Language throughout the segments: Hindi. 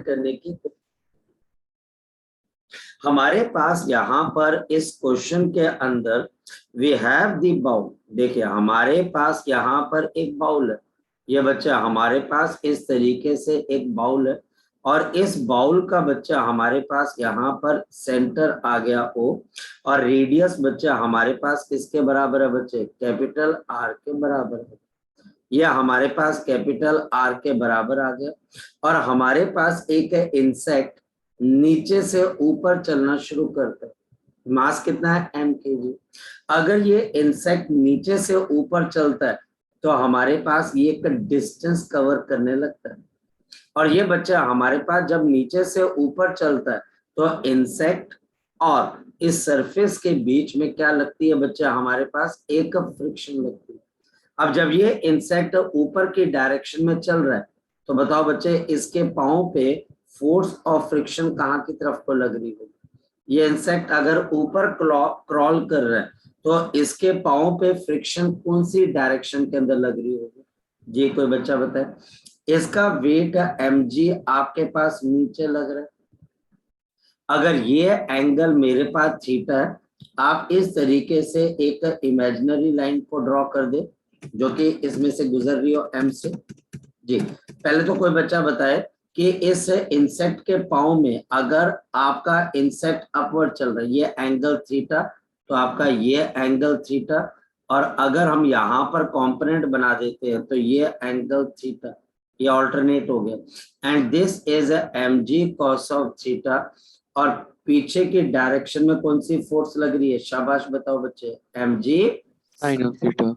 करने की। हमारे पास यहाँ पर इस क्वेश्चन के अंदर वी हैव द बाउल। देखिए हमारे पास यहाँ पर एक बाउल है, ये बच्चा हमारे पास इस तरीके से एक बाउल है, और इस बाउल का बच्चा हमारे पास यहाँ पर सेंटर आ गया O, और रेडियस बच्चा हमारे पास किसके बराबर है बच्चे? कैपिटल R के बराबर है। यह हमारे पास कैपिटल R के बराबर आ गया, और हमारे पास एक है इंसेक्ट, नीचे से ऊपर चलना शुरू करता है। मास कितना है? m kg। अगर ये इंसेक्ट नीचे से ऊपर चलता है तो हमारे पास ये एक डिस्टेंस कवर करने लगता है, और ये बच्चा हमारे पास जब नीचे से ऊपर चलता है तो इंसेक्ट और इस सरफेस के बीच में क्या लगती है बच्चा? हमारे पास एक फ्रिक्शन लगती है। अब जब ये इंसेक्ट ऊपर की डायरेक्शन में चल रहा है तो बताओ बच्चे इसके पाँव पे फोर्स ऑफ फ्रिक्शन कहाँ की तरफ को लग रही होगी? ये इंसेक्ट अगर ऊपर क्रॉल कर रहा है तो इसके पाँव पे फ्रिक्शन कौन सी डायरेक्शन के अंदर लग रही होगी? जी कोई बच्चा बताए। इसका वेट mg आपके पास नीचे लग रहा है। अगर ये एंगल मेरे पास थीटा है, आप इस तरीके से एक इमेजिनरी लाइन को ड्रॉ कर दे जो कि इसमें से गुजर रही हो m से। जी पहले तो कोई बच्चा बताए कि इस इंसेक्ट के पाँव में अगर आपका इंसेक्ट अपवर्ड चल रहा है, ये एंगल थीटा, तो आपका ये एंगल थीटा, और अगर हम यहाँ पर कंपोनेंट बना देते हैं तो ये एंगल थीटा, ये ऑल्टरनेट हो गया। And this is mg cos of theta, और पीछे की डायरेक्शन में कौन सी फोर्स लग रही है? शाबाश बताओ बच्चे, mg साइन ऑफ थीटा।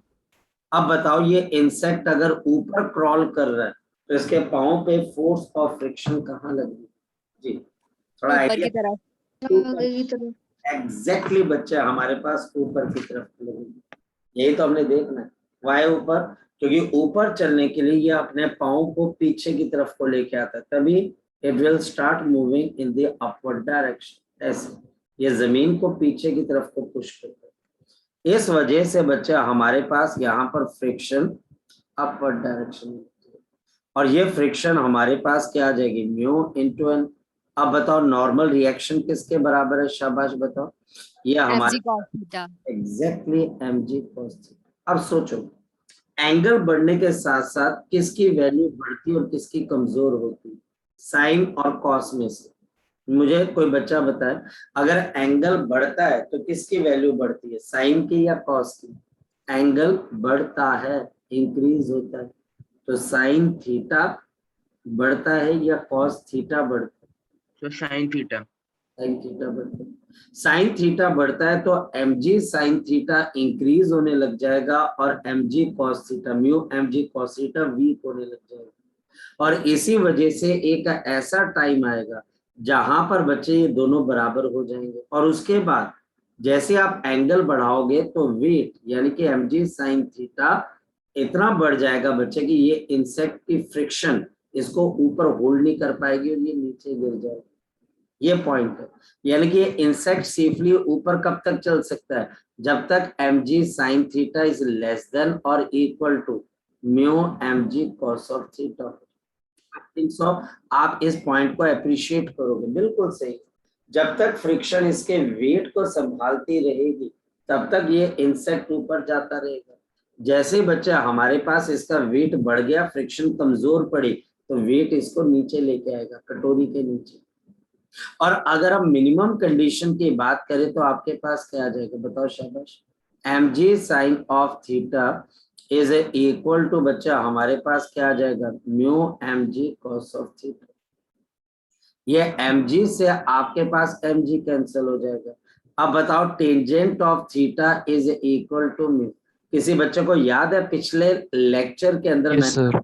अब बताओ ये इंसेक्ट अगर ऊपर क्रॉल कर रहा है तो इसके पाँव पे फोर्स ऑफ फ्रिक्शन कहाँ लगी? जी थोड़ा ऊपर की आइडिया। तरफ। एग्जैक्टली बच्चे हमारे पास ऊपर की तरफ लगेगी, यही तो हमने देखना है। वाई ऊपर? क्योंकि ऊपर चलने के लिए ये अपने पाँव को पीछे की तरफ को लेके आता है, तभी it will start moving in the upward direction. ऐसे ये जमीन को पीछे की तरफ को पुश करता है। इस वजह से बच्चा हमारे पास यहाँ पर फ्रिक्शन अपवर्ड डायरेक्शन में, और ये फ्रिक्शन हमारे पास क्या आ जाएगी? Mu into N. अब बताओ नॉर्मल रिएक्शन किसके बराबर है? शाबाश बताओ। ये हमारे एग्जैक्टली mg cos थीटा। अब सोचो एंगल बढ़ने के साथ साथ किसकी वैल्यू बढ़ती और किसकी कमजोर होती? साइन और कॉस में से मुझे कोई बच्चा बताए, अगर एंगल बढ़ता है तो किसकी वैल्यू बढ़ती है? साइन की या कॉस की? एंगल बढ़ता है, इंक्रीज होता है, तो साइन थीटा बढ़ता है या कॉस थीटा बढ़ता है? तो साइन थीटा। साइन थीटा बढ़ता है। साइन थीटा बढ़ता है तो mg साइन थीटा इंक्रीज होने लग जाएगा, और mg cos theta mu mg cos theta weak होने लग जाएगा। और इसी वजह से एक ऐसा टाइम आएगा जहां पर बच्चे ये दोनों बराबर हो जाएंगे, और उसके बाद जैसे आप एंगल बढ़ाओगे तो वेट यानी कि mg साइन थीटा इतना बढ़ जाएगा बच्चे कि ये इंसेक्ट की फ्रिक्शन इसको ऊपर होल्ड नहीं कर पाएगी और ये नीचे गिर जाएगा। ये पॉइंट है, यानी कि इंसेक्ट सेफली ऊपर कब तक चल सकता है? जब तक mg sin theta is less than और equal to mu mg cos of theta. So आप इस पॉइंट को अप्रिशिएट करोगे, बिल्कुल सही। जब तक फ्रिक्शन इसके वेट को संभालती रहेगी तब तक ये इंसेक्ट ऊपर जाता रहेगा। जैसे बच्चा हमारे पास इसका वेट बढ़ गया, फ्रिक्शन कमजोर पड़ी, तो वेट इसको नीचे लेके आएगा, कटोरी के नीचे। और अगर हम मिनिमम कंडीशन की बात करें तो आपके पास क्या आ जाएगा बताओ शाबाश? mg sine of theta is equal to बच्चा हमारे पास क्या आ जाएगा? Mu mg cos of theta. ये mg से आपके पास mg कैंसिल हो जाएगा। अब बताओ tangent of theta is equal to mu. किसी बच्चे को याद है पिछले लेक्चर के अंदर यस सर।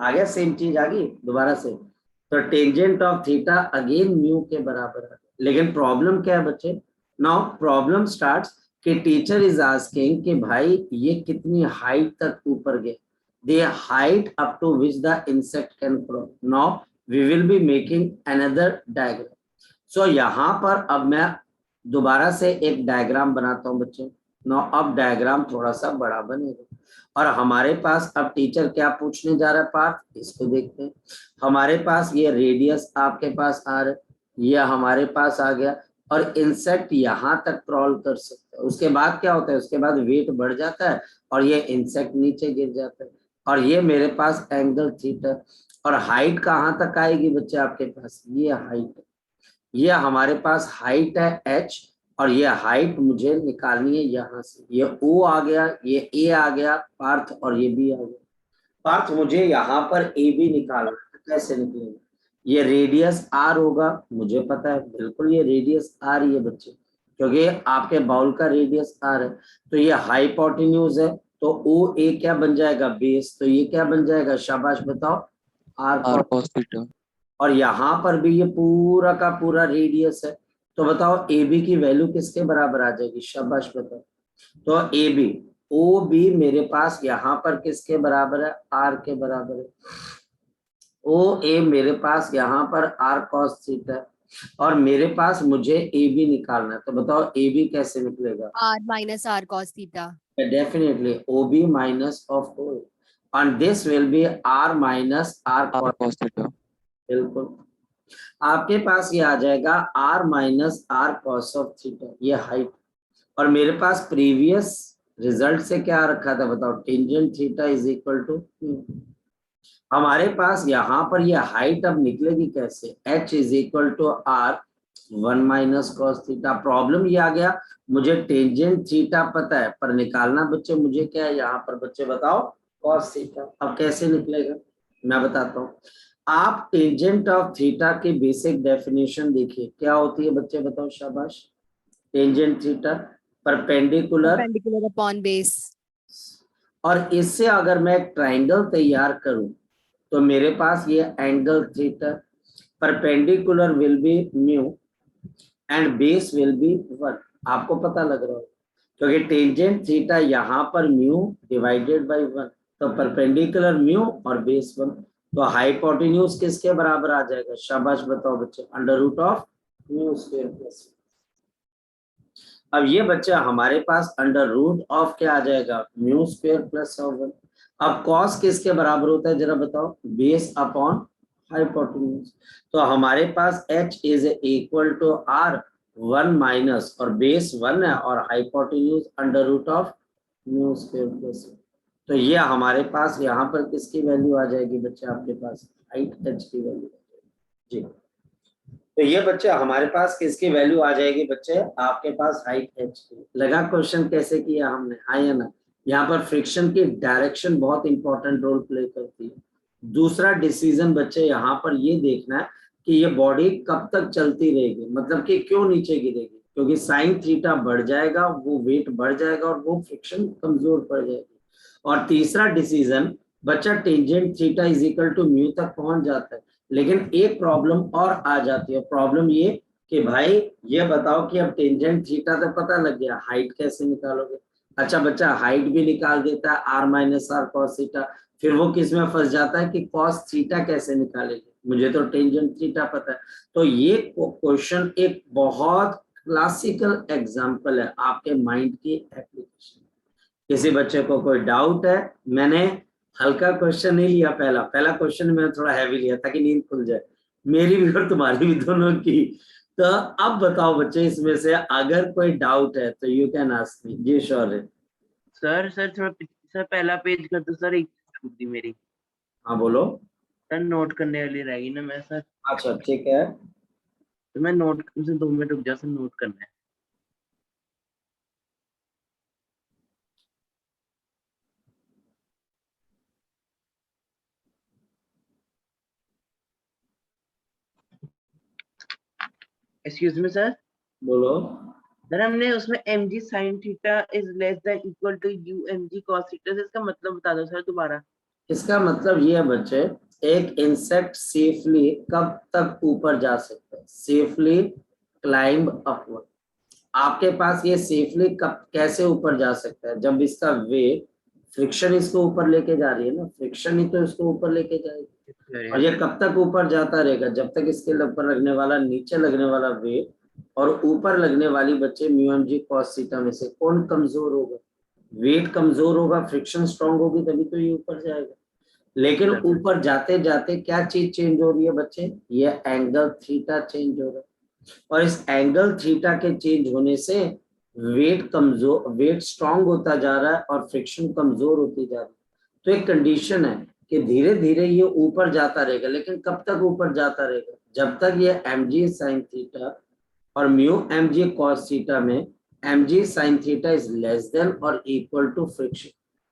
आ गया? सेम चीज आ गई दोबारा से। तो tangent of theta again mu के बराबर है। लेकिन प्रॉब्लम क्या है बच्चे? नाउ प्रॉब्लम स्टार्ट्स कि टीचर इज आस्किंग कि भाई ये कितनी हाइट तक ऊपर गए, the height up to which the insect can crawl. Now we will be making another diagram. So यहाँ पर अब मैं दोबारा से एक डायग्राम बनाता हूँ बच्चे। नाउ अब डायग्राम थोड़ा सा बड़ा बनेगा। और हमारे पास अब टीचर क्या पूछने जा रहा है पार्थ, इसको देखते हैं। हमारे पास ये रेडियस आपके पास आ रहा है, ये हमारे पास आ गया, और इंसेक्ट यहाँ तक क्रॉल कर सकता है। उसके बाद क्या होता है, उसके बाद वेट बढ़ जाता है और ये इंसेक्ट नीचे गिर जाता है, और ये मेरे पास एंगल थीटा। और हाइट कहाँ तक आएगी बच्चे आपके पास, ये हाइट है, ये हमारे पास हाइट है h, और ये हाइट मुझे निकालनी है यहाँ से। ये O आ गया, ये A आ गया पार्थ, और ये B आ गया पार्थ। मुझे यहाँ पर AB निकालना है, तो कैसे निकलेगा, ये रेडियस R होगा, मुझे पता है बिल्कुल ये रेडियस R ही है बच्चे, क्योंकि आपके बाउल का रेडियस R है। तो ये हाइपोटेन्यूज है, तो OA क्या बन जाएगा, बेस, तो ये क्या बन जाएगा, शाबाश बताओ, R R cos। cos theta. और यहाँ पर भी ये पूरा का पूरा रेडियस है, तो बताओ ए बी की वैल्यू किसके बराबर आ जाएगी, शाबाश बताओ। तो ए बी, ओ बी मेरे पास यहाँ पर किसके बराबर है, आर के बराबर है। ओ ए मेरे पास यहाँ पर आर कॉस थीटा है, और मेरे पास मुझे ए बी निकालना है, तो बताओ ए बी कैसे निकलेगा, R minus R cos theta. Definitely O B minus of O, and this will be r minus r R cos theta. बिल्कुल आपके पास ये आ जाएगा r minus R cos of theta, ये हाइट। और मेरे पास प्रीवियस रिजल्ट से क्या रखा था बताओ, tangent theta is equal to, हमारे पास यहाँ पर ये हाइट अब निकलेगी कैसे, h is equal to R 1 minus cos theta. Problem ये आ गया, मुझे टेंजेंट थीटा पता है, पर निकालना बच्चे मुझे क्या है यहाँ पर, बच्चे बताओ कॉस थीटा। अब कैसे निकलेगा मैं बताता हूँ। आप टेंजेंट ऑफ थीटा की बेसिक डेफिनेशन देखिए क्या होती है बच्चे, बताओ शाबाश। Tangent theta perpendicular, Perpendicular upon base. और इससे अगर मैं एक ट्राइंगल तैयार करूं तो मेरे पास ये angle theta, perpendicular will be mu and base will be 1। आपको पता लग रहा है क्योंकि टेंजेंट थीटा यहाँ पर म्यू डिवाइडेड बाय 1, तो परपेंडिकुलर म्यू और बेस 1, तो हाइपोटेन्यूज किसके बराबर आ जाएगा, शाबाश बताओ बच्चे, under root of mu square plus. अब ये बच्चे हमारे पास अंडर रूट ऑफ क्या आ जाएगा, म्यू स्क्वायर प्लस 1। अब कॉस किसके बराबर होता है जरा बताओ, बेस अपॉन हाइपोटेन्यूज। तो हमारे पास h is equal to r 1 minus, और बेस 1 है, और hypotenuse under root of mu square plus. तो ये हमारे पास यहाँ पर किसकी वैल्यू आ जाएगी बच्चे, आपके पास हाइट h की वैल्यू जी। तो ये बच्चे हमारे पास किसकी वैल्यू आ जाएगी बच्चे, आपके पास हाइट h की। लगा क्वेश्चन कैसे किया हमने, हाँ या ना। यहाँ पर फ्रिक्शन की डायरेक्शन बहुत इंपॉर्टेंट रोल प्ले करती है। दूसरा डिसीजन बच्चे यहाँ पर ये देखना है कि ये बॉडी कब तक चलती रहेगी, मतलब कि क्यों नीचे गिरेगी, क्योंकि साइन थीटा बढ़ जाएगा, वो वेट बढ़ जाएगा और वो फ्रिक्शन कमजोर पड़ जाएगी। और तीसरा डिसीजन बच्चा tangent theta is equal to mu तक पहुंच जाता है, लेकिन एक प्रॉब्लम और आ जाती है। प्रॉब्लम ये कि भाई ये बताओ कि अब टेंजेंट थीटा तो पता लग गया, हाइट कैसे निकालोगे। अच्छा बच्चा हाइट भी निकाल देता है R minus R cos theta, फिर वो किस में फंस जाता है कि कॉस थीटा कैसे निकालेंगे, मुझे तो टेंजेंट थीटा पता है। तो ये क्वेश्चन एक बहुत क्लासिकल एग्जांपल है आपके माइंड की एप्लीकेशन। किसी बच्चे को कोई डाउट है, मैंने हल्का क्वेश्चन नहीं लिया, पहला क्वेश्चन मैंने थोड़ा हैवी लिया ताकि नींद खुल जाए मेरी भी और तुम्हारी भी दोनों की। तो अब बताओ बच्चे इसमें से अगर कोई डाउट है तो यू कैन आस्क मी। जी श्योर। सर थोड़ा सर पहला पेज कर दो सर, एक छूट दी मेरी। हाँ बोलो। सर नोट करने वाली रहेगी ना मैं सर, अच्छा ठीक है। तो मैं नोट से 2 मिनट रुक जा सर, नोट करना है। Excuse me sir. बोलो। सर हमने उसमें mg sin theta is less than equal to u mg cos theta, इसका मतलब बता दो सर दोबारा। इसका मतलब ये है बच्चे, एक इंसेक्ट सेफली कब तक ऊपर जा सकता है, सेफली क्लाइंब अपवर्ड। आपके पास ये सेफली कब कैसे ऊपर जा सकता है, जब इसका वेट, फ्रिक्शन इसको ऊपर लेके जा रही है ना, फ्रिक्शन ही तो इसको ऊपर लेके जाएगी। और ये कब तक ऊपर जाता रहेगा, जब तक इसके ऊपर लगने वाला, नीचे लगने वाला वेट और ऊपर लगने वाली बच्चे mu M G cos theta में से कौन कमजोर होगा, वेट कमजोर होगा, फ्रिक्शन स्ट्रांग होगी, तभी तो ये ऊपर जाएगा। लेकिन ऊपर जाते जाते क्या चीज चेंज हो रही है बच्चे, ये एंगल थीटा चेंज हो रहा है, और इस एंगल थीटा के चेंज होने से वेट स्ट्रांग होता जा रहा है और फ्रिक्शन कमजोर होती जा रही है। तो एक कंडीशन है कि धीरे धीरे ये ऊपर जाता रहेगा, लेकिन कब तक ऊपर जाता रहेगा, जब तक ये mg sin थीटा और म्यू mg cos थीटा में mg sin theta is less than और इक्वल टू फ्रिक्शन।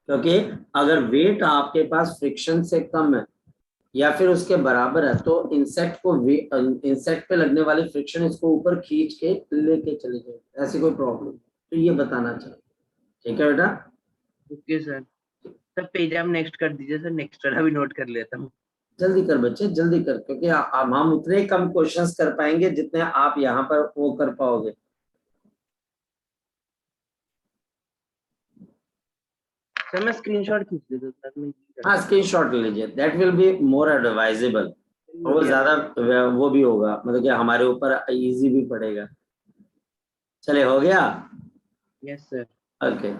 क्योंकि अगर वेट आपके पास फ्रिक्शन से कम है या फिर उसके बराबर है, तो इंसेक्ट पे लगने वाली फ्रिक्शन इसको ऊपर खींच के लेके चले जाए, ऐसी कोई प्रॉब्लम। तो ये बताना चाहिए, ठीक है बेटा। Okay sir. सर पेज आप नेक्स्ट कर दीजिए सर, नेक्स्ट वाला भी नोट कर लेता हूँ। जल्दी कर बच्चे, जल्दी कर, क्योंकि हम उतने कम क्वेश्चंस कर पाएंगे जितने आप यहाँ पर वो कर पाओगे। सर मैं स्क्रीनशॉट खींच लेता हूँ सर मैं। हाँ, स्क्रीनशॉट ले लीजिए, that will be more advisable, और वो ज्यादा वो भी होगा, मतलब कि हमारे ऊपर इजी भी पड़ेगा। चले, हो गया। Yes sir. ओके,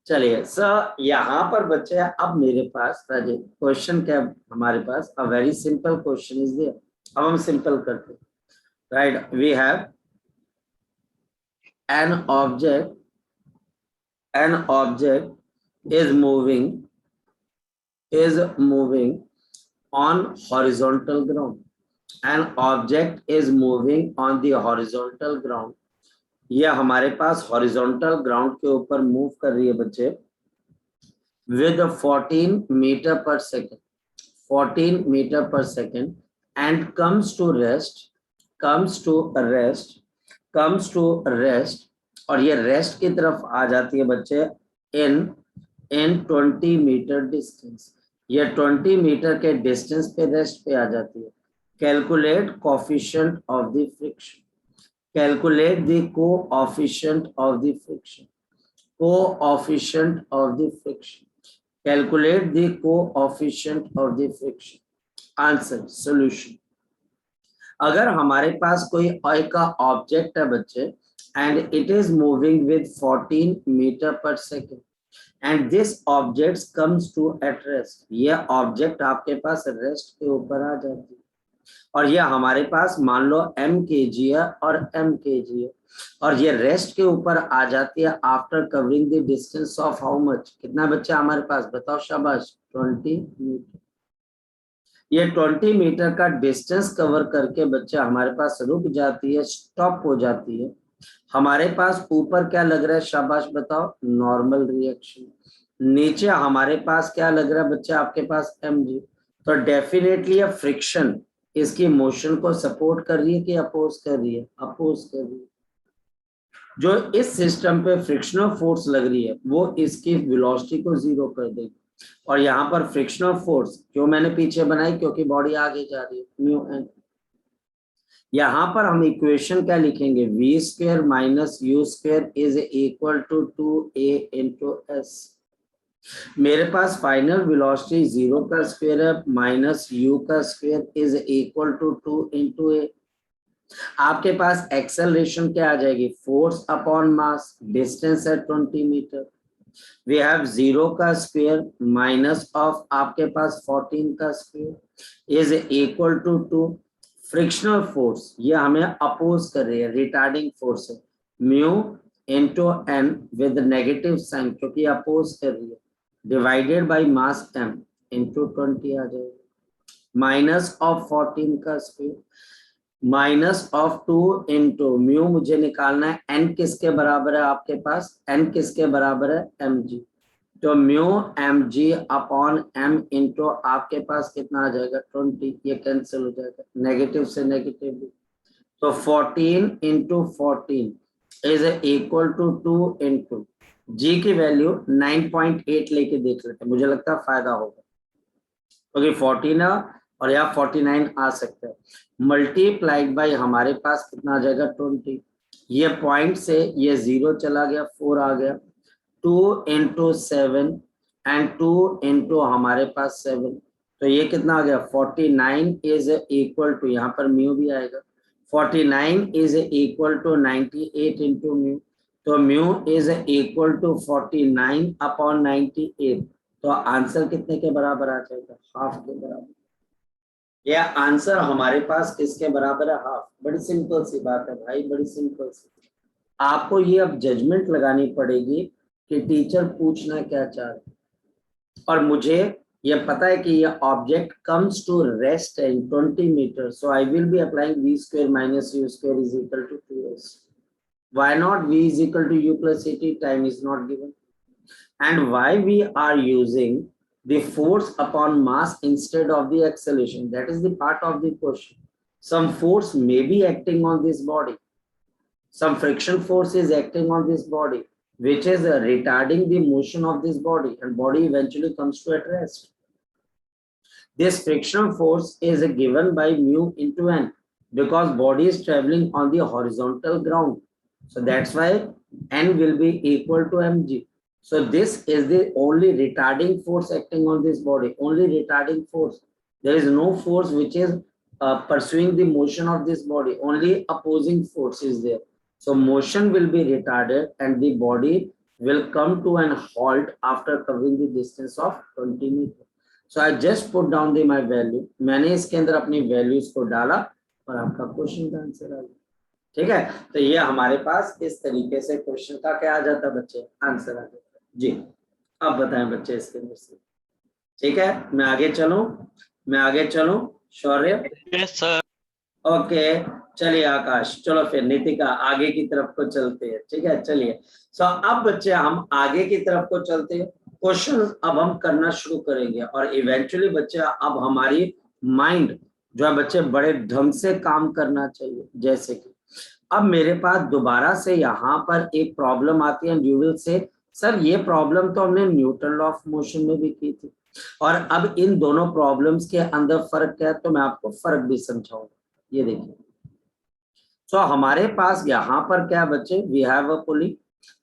चलिए सर, यहाँ पर बच्चे अब मेरे पास क्वेश्चन क्या हमारे पास, a very simple question is there. अब हम सिंपल करते, right. We have an object is moving on horizontal ground. An object is moving on the horizontal ground. ये हमारे पास हॉरिजॉन्टल ग्राउंड के ऊपर मूव कर रही है बच्चे, with 14 metre per second, 14 metre per second, and comes to rest, और ये रेस्ट की तरफ आ जाती है बच्चे in 20 मीटर डिस्टेंस। ये 20 मीटर के डिस्टेंस पे रेस्ट पे आ जाती है। Calculate coefficient of the friction, calculate the coefficient of the friction, calculate the coefficient of the friction। Answer, solution. अगर हमारे पास कोई का ऑब्जेक्ट है बच्चे, and it is moving with 14 metre per second, and this object comes to at rest, ये ऑब्जेक्ट आपके पास रेस्ट के ऊपर आ जाती है, और ये हमारे पास मान लो m kg है और m kg है, और ये रेस्ट के ऊपर आ जाती है after covering the distance of how much, कितना बच्चा हमारे पास, बताओ शाबाश, 20 मीटर। ये 20 मीटर का डिस्टेंस कवर करके बच्चा हमारे पास रुक जाती है, स्टॉप हो जाती है। हमारे पास ऊपर क्या लग रहा है, शाबाश बताओ, नॉर्मल रिएक्शन। नीचे हमारे पास क्या लग रहा है बच्चा, आपके पास mg। तो डेफिनेटली फ्रिक्शन इसकी मोशन को सपोर्ट कर रही है कि अपोज कर रही है, अपोज कर रही है। जो इस सिस्टम पे फ्रिक्शनल फोर्स लग रही है वो इसकी वेलोसिटी को जीरो कर देगी, और यहाँ पर फ्रिक्शनल फोर्स क्यों मैंने पीछे बनाई, क्योंकि बॉडी आगे जा रही है, म्यू एन। यहाँ पर हम इक्वेशन क्या लिखेंगे, v square minus u square is equal to 2a into s। मेरे पास फाइनल वेलोसिटी 0 का स्क्वायर है माइनस u का square is equal to 2 into a. आपके पास एक्सेलरेशन क्या आ जाएगी, फोर्स अपॉन मास, डिस्टेंस है 20 मीटर। वी हैव 0 का स्क्वायर माइनस ऑफ आपके पास 14 का square is equal to 2। Frictional force ये हमें अपोज कर रही है, रिटार्डिंग फोर्स है, mu into N with negative sign क्योंकि अपोज कर रही है, divided by mass m into 20 आ जाएगा, माइनस ऑफ 14 का square minus of 2 into mu, मुझे निकालना है n किसके बराबर है, आपके पास n किसके बराबर है, mg। तो mu mg upon m into आपके पास कितना आ जाएगा, 20, ये कैंसिल हो जाएगा, नेगेटिव से नेगेटिव भी। तो 14 into 14 is equal to 2 into g की वैल्यू 9.8 लेके देख लेते हैं, मुझे लगता है फायदा होगा, क्योंकि 14 और यहाँ 49 आ सकता है, मल्टीप्लाइड बाई हमारे पास कितना आ जाएगा, 20। ये पॉइंट से ये 0 चला गया, 4 आ गया, 2 इंटू 7 एंड 2 इंटू हमारे पास 7, तो ये कितना आ गया, 49 इज इक्वल टू, यहाँ पर म्यू भी आएगा, 49 is equal to 98 into mu, तो mu is equal to 49 upon 98, तो आंसर कितने के बराबर आ जाएगा? हाफ के बराबर। यह आंसर हमारे पास किसके बराबर है? हाफ। बड़ी सिंपल सी बात है भाई, बड़ी सिंपल सी। आपको ये अब जजमेंट लगानी पड़ेगी कि टीचर पूछना क्या चाह रहे, और मुझे ये पता है कि ये object comes to rest in 20 metre, so I will be applying v square minus u square is equal to 2s. Why not v is equal to u plus at? Time is not given. And why we are using the force upon mass instead of the acceleration? That is the part of the question. Some force may be acting on this body. Some friction force is acting on this body, which is retarding the motion of this body, and body eventually comes to at rest. This frictional force is given by mu into n, because body is traveling on the horizontal ground. So that's why n will be equal to mg. So this is the only retarding force acting on this body, only retarding force. There is no force which is pursuing the motion of this body, only opposing force is there. So motion will be retarded and the body will come to an halt after covering the distance of 20 meters. So I just put down the my value. मैंने इसके अंदर अपनी वैल्यूज को डाला और आपका क्वेश्चन का आंसर आ गया। ठीक है, तो ये हमारे पास इस तरीके से क्वेश्चन का क्या आ जाता है बच्चे? आंसर आ जाता है जी। अब बताएं बच्चे इसके अंदर से। ठीक है, मैं आगे चलूं शौर्य? Yes sir. ओके, चलिए आकाश, चलो फिर नितिका आगे की तरफ को चलते हैं। ठीक है, चलिए। सो अब बच्चे हम आगे की तरफ को चलते हैं। क्वेश्चन अब हम करना शुरू करेंगे और इवेंचुअली बच्चे अब हमारी माइंड जो है बच्चे बड़े ढंग से काम करना चाहिए। जैसे कि अब मेरे पास दोबारा से यहाँ पर एक प्रॉब्लम आती है, यू विल से सर ये प्रॉब्लम तो हमने न्यूटन लॉ ऑफ मोशन में भी की थी, और अब इन दोनों प्रॉब्लम्स के अंदर फर्क क्या है, तो मैं आपको फर्क भी समझाऊंगा। ये देखिए, सो हमारे पास यहाँ पर क्या बच्चे, वी हैव अ पुली।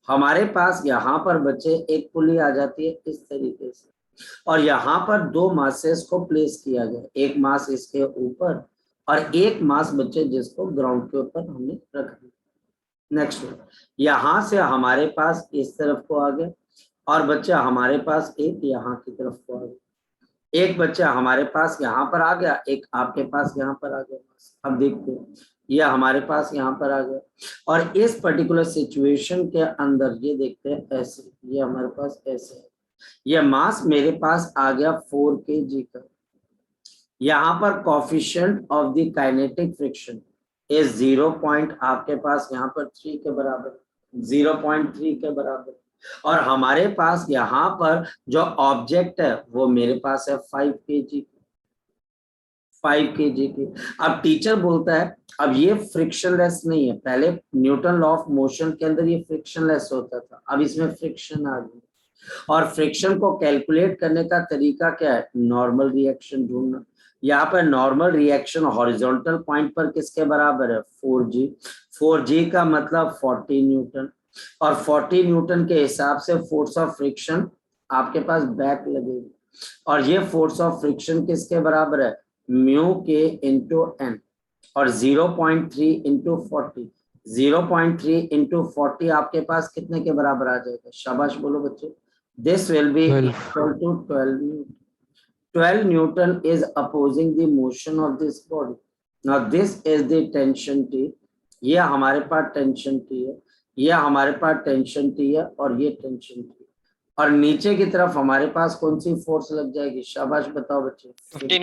हमारे पास यहाँ पर बच्चे एक पुली आ जाती है इस तरीके से, और यहाँ पर दो मासेस को प्लेस किया गया, एक मास इसके ऊपर और एक मास बच्चे जिसको ग्राउंड के ऊपर हमने रख दिया। नेक्स्ट, यहाँ से हमारे पास इस तरफ को आ गया, और बच्चा हमारे पास एक यहाँ की तरफ को आ गया, एक बच्चा हमारे पास यहाँ पर आ गया, एक आपके पास यहाँ पर आ गया। अब देखते हैं, यह हमारे पास यहाँ पर आ गया, और इस पर्टिकुलर सिचुएशन के अंदर ये देखते हैं ऐसे, ये हमारे पास ऐसे है, यह मास मेरे पास आ गया 4 kg का। यहाँ पर coefficient of the kinetic friction is 0. आपके पास यहाँ पर 3 के बराबर, 0.3 के बराबर, और हमारे पास यहाँ पर जो ऑब्जेक्ट है वो मेरे पास है 5 kg की। अब टीचर बोलता है अब ये फ्रिक्शनलेस नहीं है, पहले न्यूटन लॉ ऑफ मोशन के अंदर ये फ्रिक्शनलेस होता था, अब इसमें फ्रिक्शन आ गई, और फ्रिक्शन को कैलकुलेट करने का तरीका क्या है? नॉर्मल रिएक्शन ढूंढना। यहाँ पर नॉर्मल रिएक्शन हॉरिजॉन्टल पॉइंट पर किसके बराबर है? 4g। 4g का मतलब 40 न्यूटन, और 40 न्यूटन के हिसाब से फोर्स ऑफ फ्रिक्शन आपके पास बैक लगेगी, और ये फोर्स ऑफ फ्रिक्शन किसके बराबर है? म्यू के इंटू एन, और 0.3 इंटू 40, 0.3 इंटू 40 आपके पास कितने के बराबर आ जाएगा? शाबाश बोलो बच्चे। This will be equal to 12 newton. 12 Newton is opposing the motion of this body. Now this is the tension T. ये हमारे पास टेंशन T है, ये हमारे पास टेंशन T है, और ये टेंशन T, और नीचे की तरफ हमारे पास कौन सी फोर्स लग जाएगी? शाबाश बताओ बच्चे। 50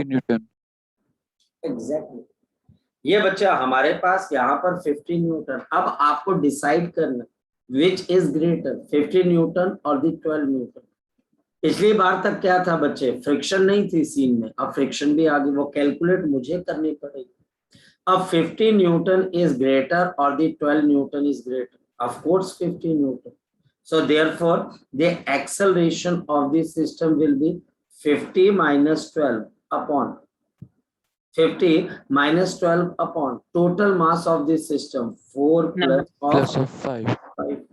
न्यूटन। एग्जैक्टली, ये बच्चा हमारे पास यहाँ पर 50 न्यूटन। अब आपको डिसाइड करना विच इज ग्रेटर, 50 न्यूटन और द 12 न्यूटन। पिछली बार तक क्या था बच्चे? फ्रिक्शन नहीं थी सीन में, अब फ्रिक्शन भी आ गई, वो कैलकुलेट मुझे करनी पड़ेगी। अब 50 न्यूटन इज ग्रेटर और the 12 Newton is greater, of course 50 Newton. So therefore the acceleration of the system will be 50 minus 12 upon 50 minus 12 upon total mass of the system 4 plus of 5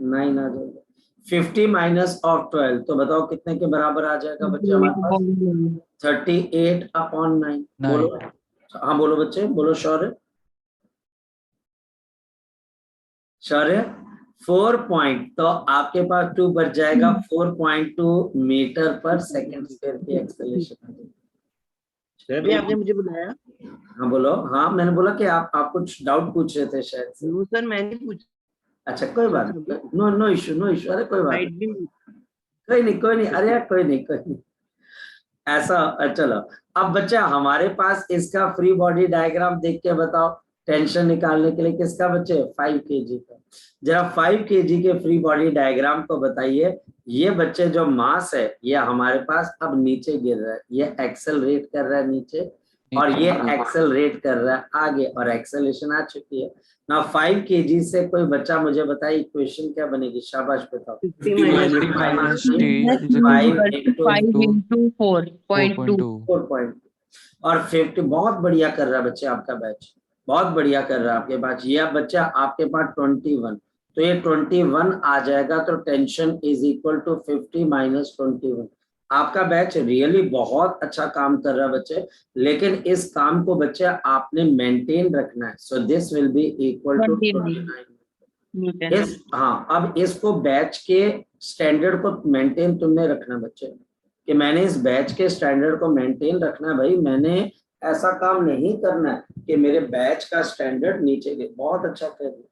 9 आ जाएगा। 50 minus of 12 तो बताओ कितने के बराबर आ जाएगा बच्चे हमारे पास? 38 upon 9। बोलो, हाँ बोलो बच्चे, बोलो शौर्य। 4 पॉइंट, तो आपके पास 2 बच जाएगा। 4.2 मीटर पर सेकंड स्क्वायर की एक्सेलरेशन। अभी आपने मुझे बुलाया? हाँ बोलो। हाँ मैंने बोला कि आप कुछ डाउट पूछ रहे थे शायद से। नो सर, मैंने पूछा। अच्छा कोई बात नहीं, नो इशू, नो इशू। अरे कोई बात हाइट नहीं, भी कोई नहीं, अरे यार कोई नहीं। ऐसा चलो। अब बच्चा हमारे पास इसका फ्री बॉडी डायग्राम देख के बताओ, टेंशन निकालने के लिए किसका बच्चे 5 kg का। जरा 5 kg के फ्री बॉडी डायग्राम को बताइए। ये बच्चे जो मास है ये हमारे पास अब नीचे गिर रहा है, ये एक्सेलरेट कर रहा है नीचे, और ये एक्सेलरेट कर रहा है आगे, और एक्सेलरेशन आ चुकी है ना। 5 kg से कोई बच्चा मुझे बताए इक्वेशन क्या बनेगी, शाबाश बताओ। 50 minus 50 minus T T is equal 5 to 5 into 4.2. 4.2. 4 और 50। बहुत बढ़िया कर रहा है बच्चे आपका बैच, बहुत बढ़िया कर रहा है आपके बैच। ये बच्चा आपके पास 21, तो ये 21 आ जाएगा, तो tension is equal to 50 minus 21। आपका बैच रियली बहुत अच्छा काम कर रहा है बच्चे, लेकिन इस काम को बच्चे आपने मेंटेन रखना है। So this will be equal to 29। हाँ, अब इसको बैच के स्टैंडर्ड को मेंटेन तुमने रखना बच्चे, कि मैंने इस बैच के स्टैंडर्ड को मेंटेन रखना है भाई। मैंने ऐसा काम नहीं करना है कि मेरे बैच का स्टैंडर्ड नीचे गिरे। बहुत अच्छा कर रहे हो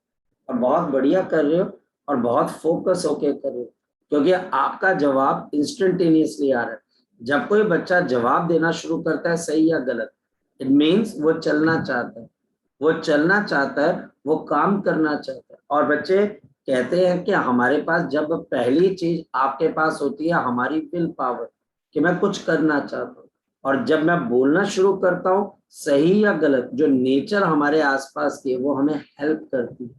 और बहुत बढ़िया कर रहे हो और बहुत फोकस होके कर रहे हो, क्योंकि आपका जवाब इंस्टेंटेनियसली आ रहा है। जब कोई बच्चा जवाब देना शुरू करता है सही या गलत, इट मीन्स वो चलना चाहता है, वो चलना चाहता है, वो काम करना चाहता है। और बच्चे कहते हैं कि हमारे पास जब पहली चीज आपके पास होती है हमारी विल पावर, कि मैं कुछ करना चाहता हूँ, और जब मैं बोलना शुरू करता हूँ सही या गलत, जो नेचर हमारे आसपास की है वो हमें हेल्प करती है,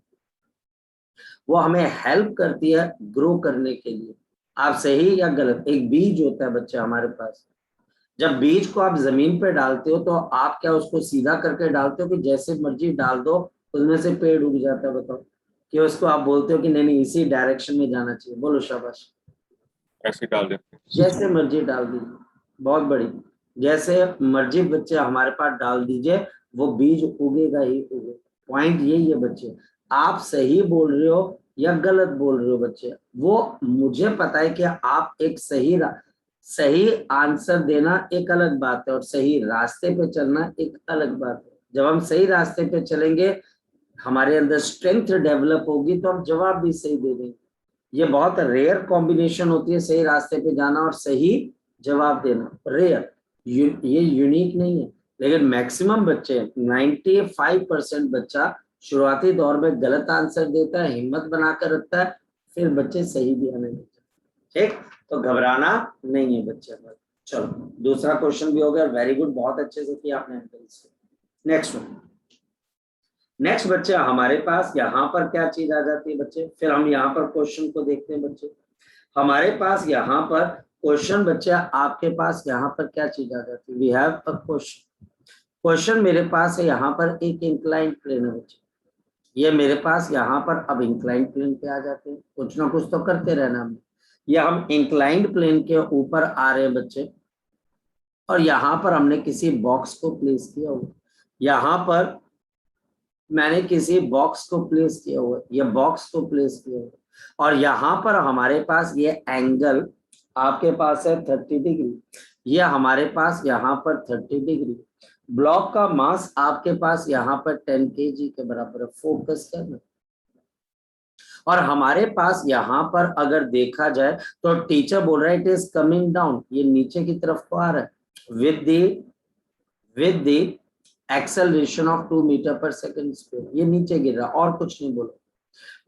वो हमें हेल्प करती है ग्रो करने के लिए। आप सही या गलत, एक बीज होता है बच्चे हमारे पास, जब बीज को आप जमीन पे डालते हो तो आप क्या उसको सीधा करके डालते हो कि जैसे मर्जी डाल दो उसमें से पेड़ उग जाता है? बताओ। कि उसको आप बोलते हो कि नहीं इसी डायरेक्शन में जाना चाहिए? बोलो शाबाश। ऐसे डाल देते हैं। जैसे मर्जी डाल दीजिए, बहुत बड़ी, जैसे मर्जी बच्चे हमारे पास डाल दीजिए, वो बीज उगेगा ही उगेगा। पॉइंट यही है बच्चे, आप सही बोल रहे हो या गलत बोल रहे हो बच्चे, वो मुझे पता है कि आप एक सही आंसर देना एक अलग बात है और सही रास्ते पे चलना एक अलग बात है। जब हम सही रास्ते पे चलेंगे, हमारे अंदर स्ट्रेंथ डेवलप होगी, तो हम जवाब भी सही दे देंगे। ये बहुत रेयर कॉम्बिनेशन होती है, सही रास्ते पे जाना और सही जवाब देना, रेयर। ये यूनिक नहीं है, लेकिन मैक्सिमम बच्चे 95% बच्चा शुरुआती दौर में गलत आंसर देता है, हिम्मत बनाकर रखता है, फिर बच्चे सही भी आने लगते हैं। ठीक, तो घबराना नहीं है बच्चे पर। चलो दूसरा क्वेश्चन भी हो गया, वेरी गुड, बहुत अच्छे से किया आपने। Next one. नेक्स्ट बच्चे हमारे पास यहाँ पर क्या चीज आ जाती है बच्चे, फिर हम यहाँ पर क्वेश्चन को देखते हैं बच्चे। हमारे पास यहाँ पर क्वेश्चन बच्चे, आपके पास यहाँ पर क्या चीज आ जाती है? We have a question. Question मेरे पास है यहाँ पर एक इंक्लाइंड प्लेन है बच्चे, ये मेरे पास यहाँ पर अब इंक्लाइंड प्लेन पे आ जाते हैं, कुछ ना कुछ तो करते रहना हमने। ये हम इंक्लाइंड प्लेन के ऊपर आ रहे हैं बच्चे, और यहाँ पर हमने किसी बॉक्स को प्लेस किया हुआ, यहाँ पर मैंने किसी बॉक्स को प्लेस किया हुआ, ये बॉक्स को प्लेस किया हुआ, और यहाँ पर हमारे पास ये एंगल आपके पास है 30 डिग्री, ये हमारे पास यहाँ पर 30 डिग्री। ब्लॉक का मास आपके पास यहाँ पर 10 kg के बराबर है, फोकस करना। और हमारे पास यहाँ पर अगर देखा जाए तो टीचर बोल रहा है इट इज कमिंग डाउन, ये नीचे की तरफ को आ रहा है with the acceleration of 2 meter per second square, ये नीचे गिर रहा, और कुछ नहीं बोलो।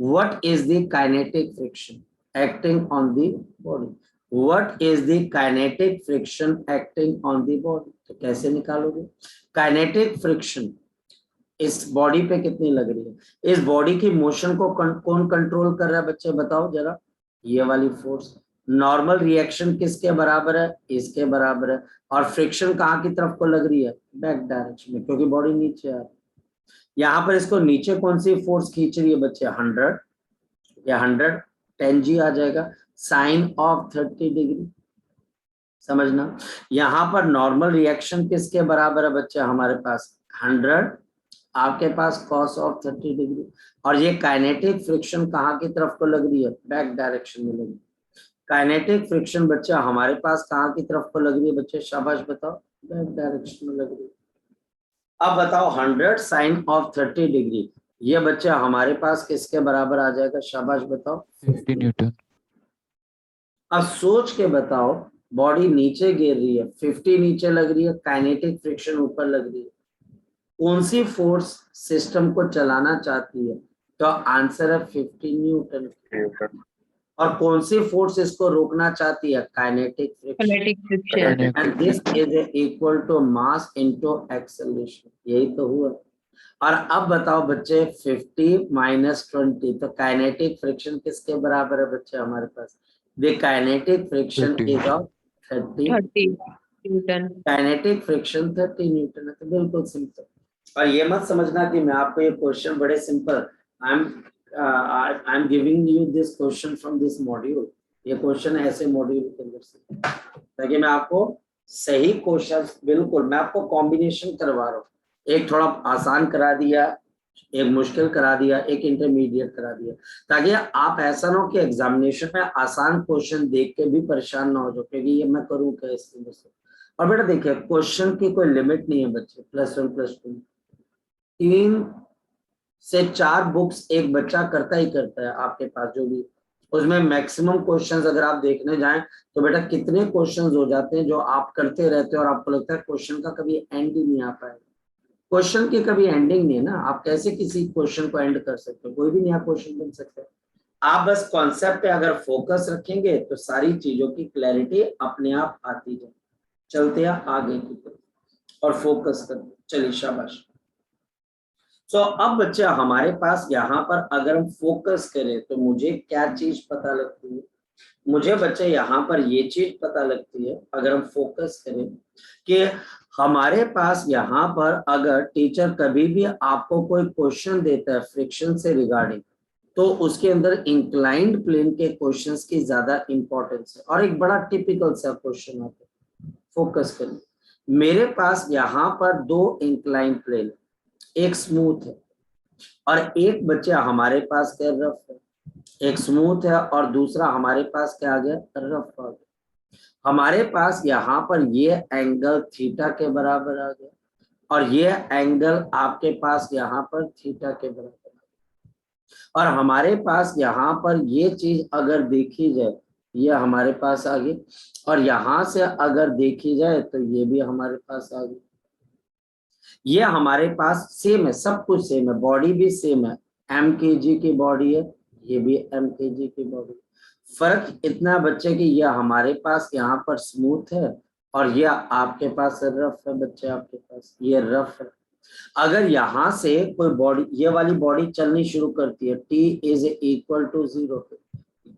What is the kinetic friction acting on the body? What is the kinetic friction acting on the body? तो कैसे निकालोगे? Kinetic friction इस बॉडी पे कितनी लग रही है? इस बॉडी की मोशन को कौन कंट्रोल कर रहा है बच्चे, बताओ जरा। ये वाली फोर्स। नॉर्मल रिएक्शन किसके बराबर है? इसके बराबर है। और फ्रिक्शन कहाँ की तरफ को लग रही है? बैक डायरेक्शन में, क्योंकि बॉडी नीचे आ रही है। यहाँ पर इसको नीचे कौन सी फोर्स खींच रही है बच्चे? 100 या 110 G आ जाएगा, साइन ऑफ 30 डिग्री। समझना, यहाँ पर नॉर्मल रिएक्शन किसके बराबर है बच्चे हमारे पास? 100 आपके पास cos ऑफ 30 डिग्री, और ये काइनेटिक फ्रिक्शन कहाँ की तरफ को लग रही है, बैक डायरेक्शन में लग रही है। काइनेटिक फ्रिक्शन बच्चा हमारे पास कहाँ की तरफ को लग रही है बच्चे, शाबाश बताओ, बैक डायरेक्शन में लग रही है। अब बताओ 100 साइन ऑफ 30 डिग्री, ये बच्चा हमारे पास किसके बराबर आ जाएगा, शाबाश बताओ, 50 Newton. अब सोच के बताओ, बॉडी नीचे गिर रही है, 50 नीचे लग रही है, काइनेटिक फ्रिक्शन ऊपर लग रही है, कौन सी फोर्स सिस्टम को चलाना चाहती है, तो आंसर है 50 न्यूटन। Newton. और कौन सी फोर्स इसको रोकना चाहती है, kinetic friction, Kinetic friction. And this is equal to mass into acceleration, यही तो हुआ। और अब बताओ बच्चे 50 माइनस 20, तो काइनेटिक फ्रिक्शन किसके बराबर है बच्चे हमारे पास, the kinetic friction 30. Is of 30, 30 Newton. Kinetic friction 30 newton है, तो बिल्कुल सिंपल। और ये मत समझना कि मैं आपको ये क्वेश्चन बड़े simple, I am giving you this question from this module, ये क्वेश्चन ऐसे मॉड्यूल के अंदर से, ताकि मैं आपको सही क्वेश्चन, बिल्कुल मैं आपको कॉम्बिनेशन करवा रहा हूँ, एक थोड़ा आसान करा दिया, एक मुश्किल करा दिया, एक इंटरमीडिएट करा दिया, ताकि आप ऐसा ना हो कि एग्जामिनेशन में आसान क्वेश्चन देख के भी परेशान ना हो जाओ, क्योंकि ये मैं करूँ क्या इसके अंदर से। और बेटा देखिए, क्वेश्चन की कोई लिमिट नहीं है बच्चे, +1 +2, 3 से 4 बुक्स एक बच्चा करता ही करता है आपके पास, जो भी उसमें मैक्सिमम क्वेश्चंस अगर आप देखने जाएं तो बेटा कितने क्वेश्चंस हो जाते हैं जो आप करते रहते हो और आपको लगता है क्वेश्चन का कभी एंड ही नहीं आ पाएगा। क्वेश्चन की कभी एंडिंग नहीं है ना, आप कैसे किसी क्वेश्चन को एंड कर सकते हो, कोई भी नया क्वेश्चन बन सकता है। आप बस कॉन्सेप्ट पे अगर फोकस रखेंगे तो सारी चीजों की क्लैरिटी अपने आप आती है। चलते हैं आगे की तरफ और फोकस करते, चलिए शाबाश। तो अब बच्चा हमारे पास यहाँ पर अगर हम फोकस करें तो मुझे क्या चीज पता लगती है, मुझे बच्चे यहाँ पर ये चीज पता लगती है, अगर हम फोकस करें कि हमारे पास यहाँ पर अगर टीचर कभी भी आपको कोई क्वेश्चन देता है फ्रिक्शन से रिगार्डिंग, तो उसके अंदर इंक्लाइंड प्लेन के क्वेश्चंस की ज्यादा इंपॉर्टेंस है। और एक बड़ा टिपिकल सा क्वेश्चन आता है, फोकस करें, मेरे पास यहाँ पर 2 इंक्लाइंड प्लेन, एक स्मूथ है और एक बच्चा हमारे पास क्या रफ है, एक स्मूथ है और दूसरा हमारे पास क्या आ गया, रफ आ गया। हमारे पास यहाँ पर ये एंगल थीटा के बराबर आ गया और ये एंगल आपके पास यहाँ पर थीटा के बराबर आ गया। और हमारे पास यहाँ पर ये चीज अगर देखी जाए, ये हमारे पास आ गई, और यहाँ से अगर देखी जाए तो ये भी हमारे पास आ गई। ये हमारे पास सेम है, सब कुछ सेम है, बॉडी भी सेम है, mkg की बॉडी है, ये भी mkg की बॉडी। फर्क इतना बच्चे कि ये हमारे पास यहाँ पर स्मूथ है और ये आपके पास रफ है बच्चे, आपके पास ये रफ है। अगर यहाँ से कोई बॉडी, ये वाली बॉडी चलनी शुरू करती है t इज इक्वल टू 0 पे,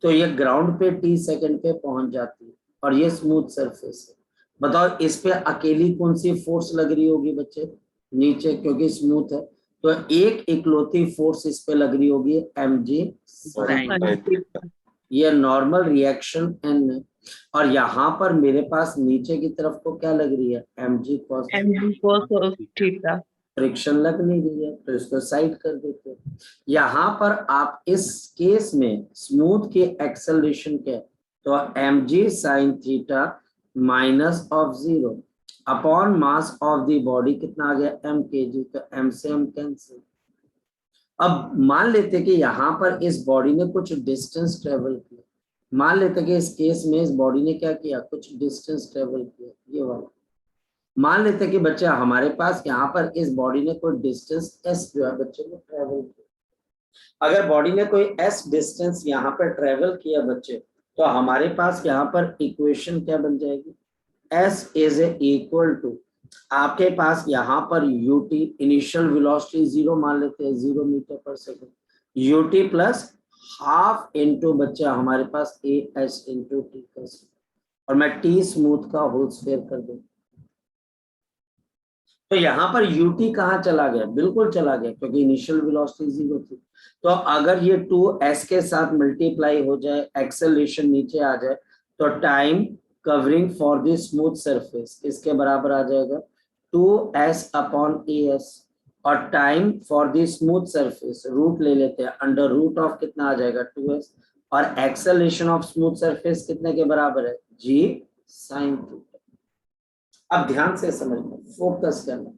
तो ये ग्राउंड पे t सेकंड पे पहुंच जाती है और ये स्मूथ सरफेस है। बताओ इस पे अकेली कौन सी फोर्स लग रही होगी बच्चे, नीचे, क्योंकि स्मूथ है, तो एक इकलौती फोर्स इस पे लग रही होगी mg sin, ये नॉर्मल रिएक्शन n। और यहाँ पर मेरे पास नीचे की तरफ को क्या लग रही है, mg cos थीटा, फ्रिक्शन लग नहीं रही है, तो इसको साइड कर देते हैं। यहाँ पर आप इस केस में स्मूथ की एक्सेलरेशन क्या है, तो mg sin theta minus of 0 upon mass of the body कितना आ गया, mkg, तो m से m कैंसिल। अब मान लेते कि यहाँ पर इस बॉडी ने कुछ डिस्टेंस ट्रेवल किया, मान लेते कि इस केस में इस बॉडी ने क्या किया, कुछ डिस्टेंस ट्रेवल किया, ये वाला। मान लेते कि बच्चे हमारे पास यहाँ पर इस बॉडी ने कोई डिस्टेंस s जो है बच्चे ने ट्रेवल किया। अगर बॉडी ने कोई s डिस्टेंस यहाँ पर ट्रेवल किया बच्चे, तो हमारे पास यहाँ पर इक्वेशन क्या बन जाएगी, s इज इक्वल टू आपके पास यहाँ पर ut, इनिशियल वेलोसिटी 0 मान लेते हैं, 0 मीटर पर second, ut plus half into बच्चा हमारे पास as इंटू टी का, और मैं t स्मूथ का होल स्क्वायर कर दूं, तो यहाँ पर ut कहाँ चला गया, बिल्कुल चला गया, क्योंकि इनिशियल वेलोसिटी 0 थी। तो अगर ये 2s के साथ मल्टीप्लाई हो जाए, एक्सेलरेशन नीचे आ जाए, तो time covering for the smooth surface इसके बराबर आ जाएगा 2s अपॉन as। और time for the smooth surface root ले लेते हैं, अंडर रूट ऑफ कितना आ जाएगा 2s, और एक्सेलरेशन ऑफ स्मूथ सरफेस कितने के बराबर है g sin थीटा। अब ध्यान से समझना, फोकस करना,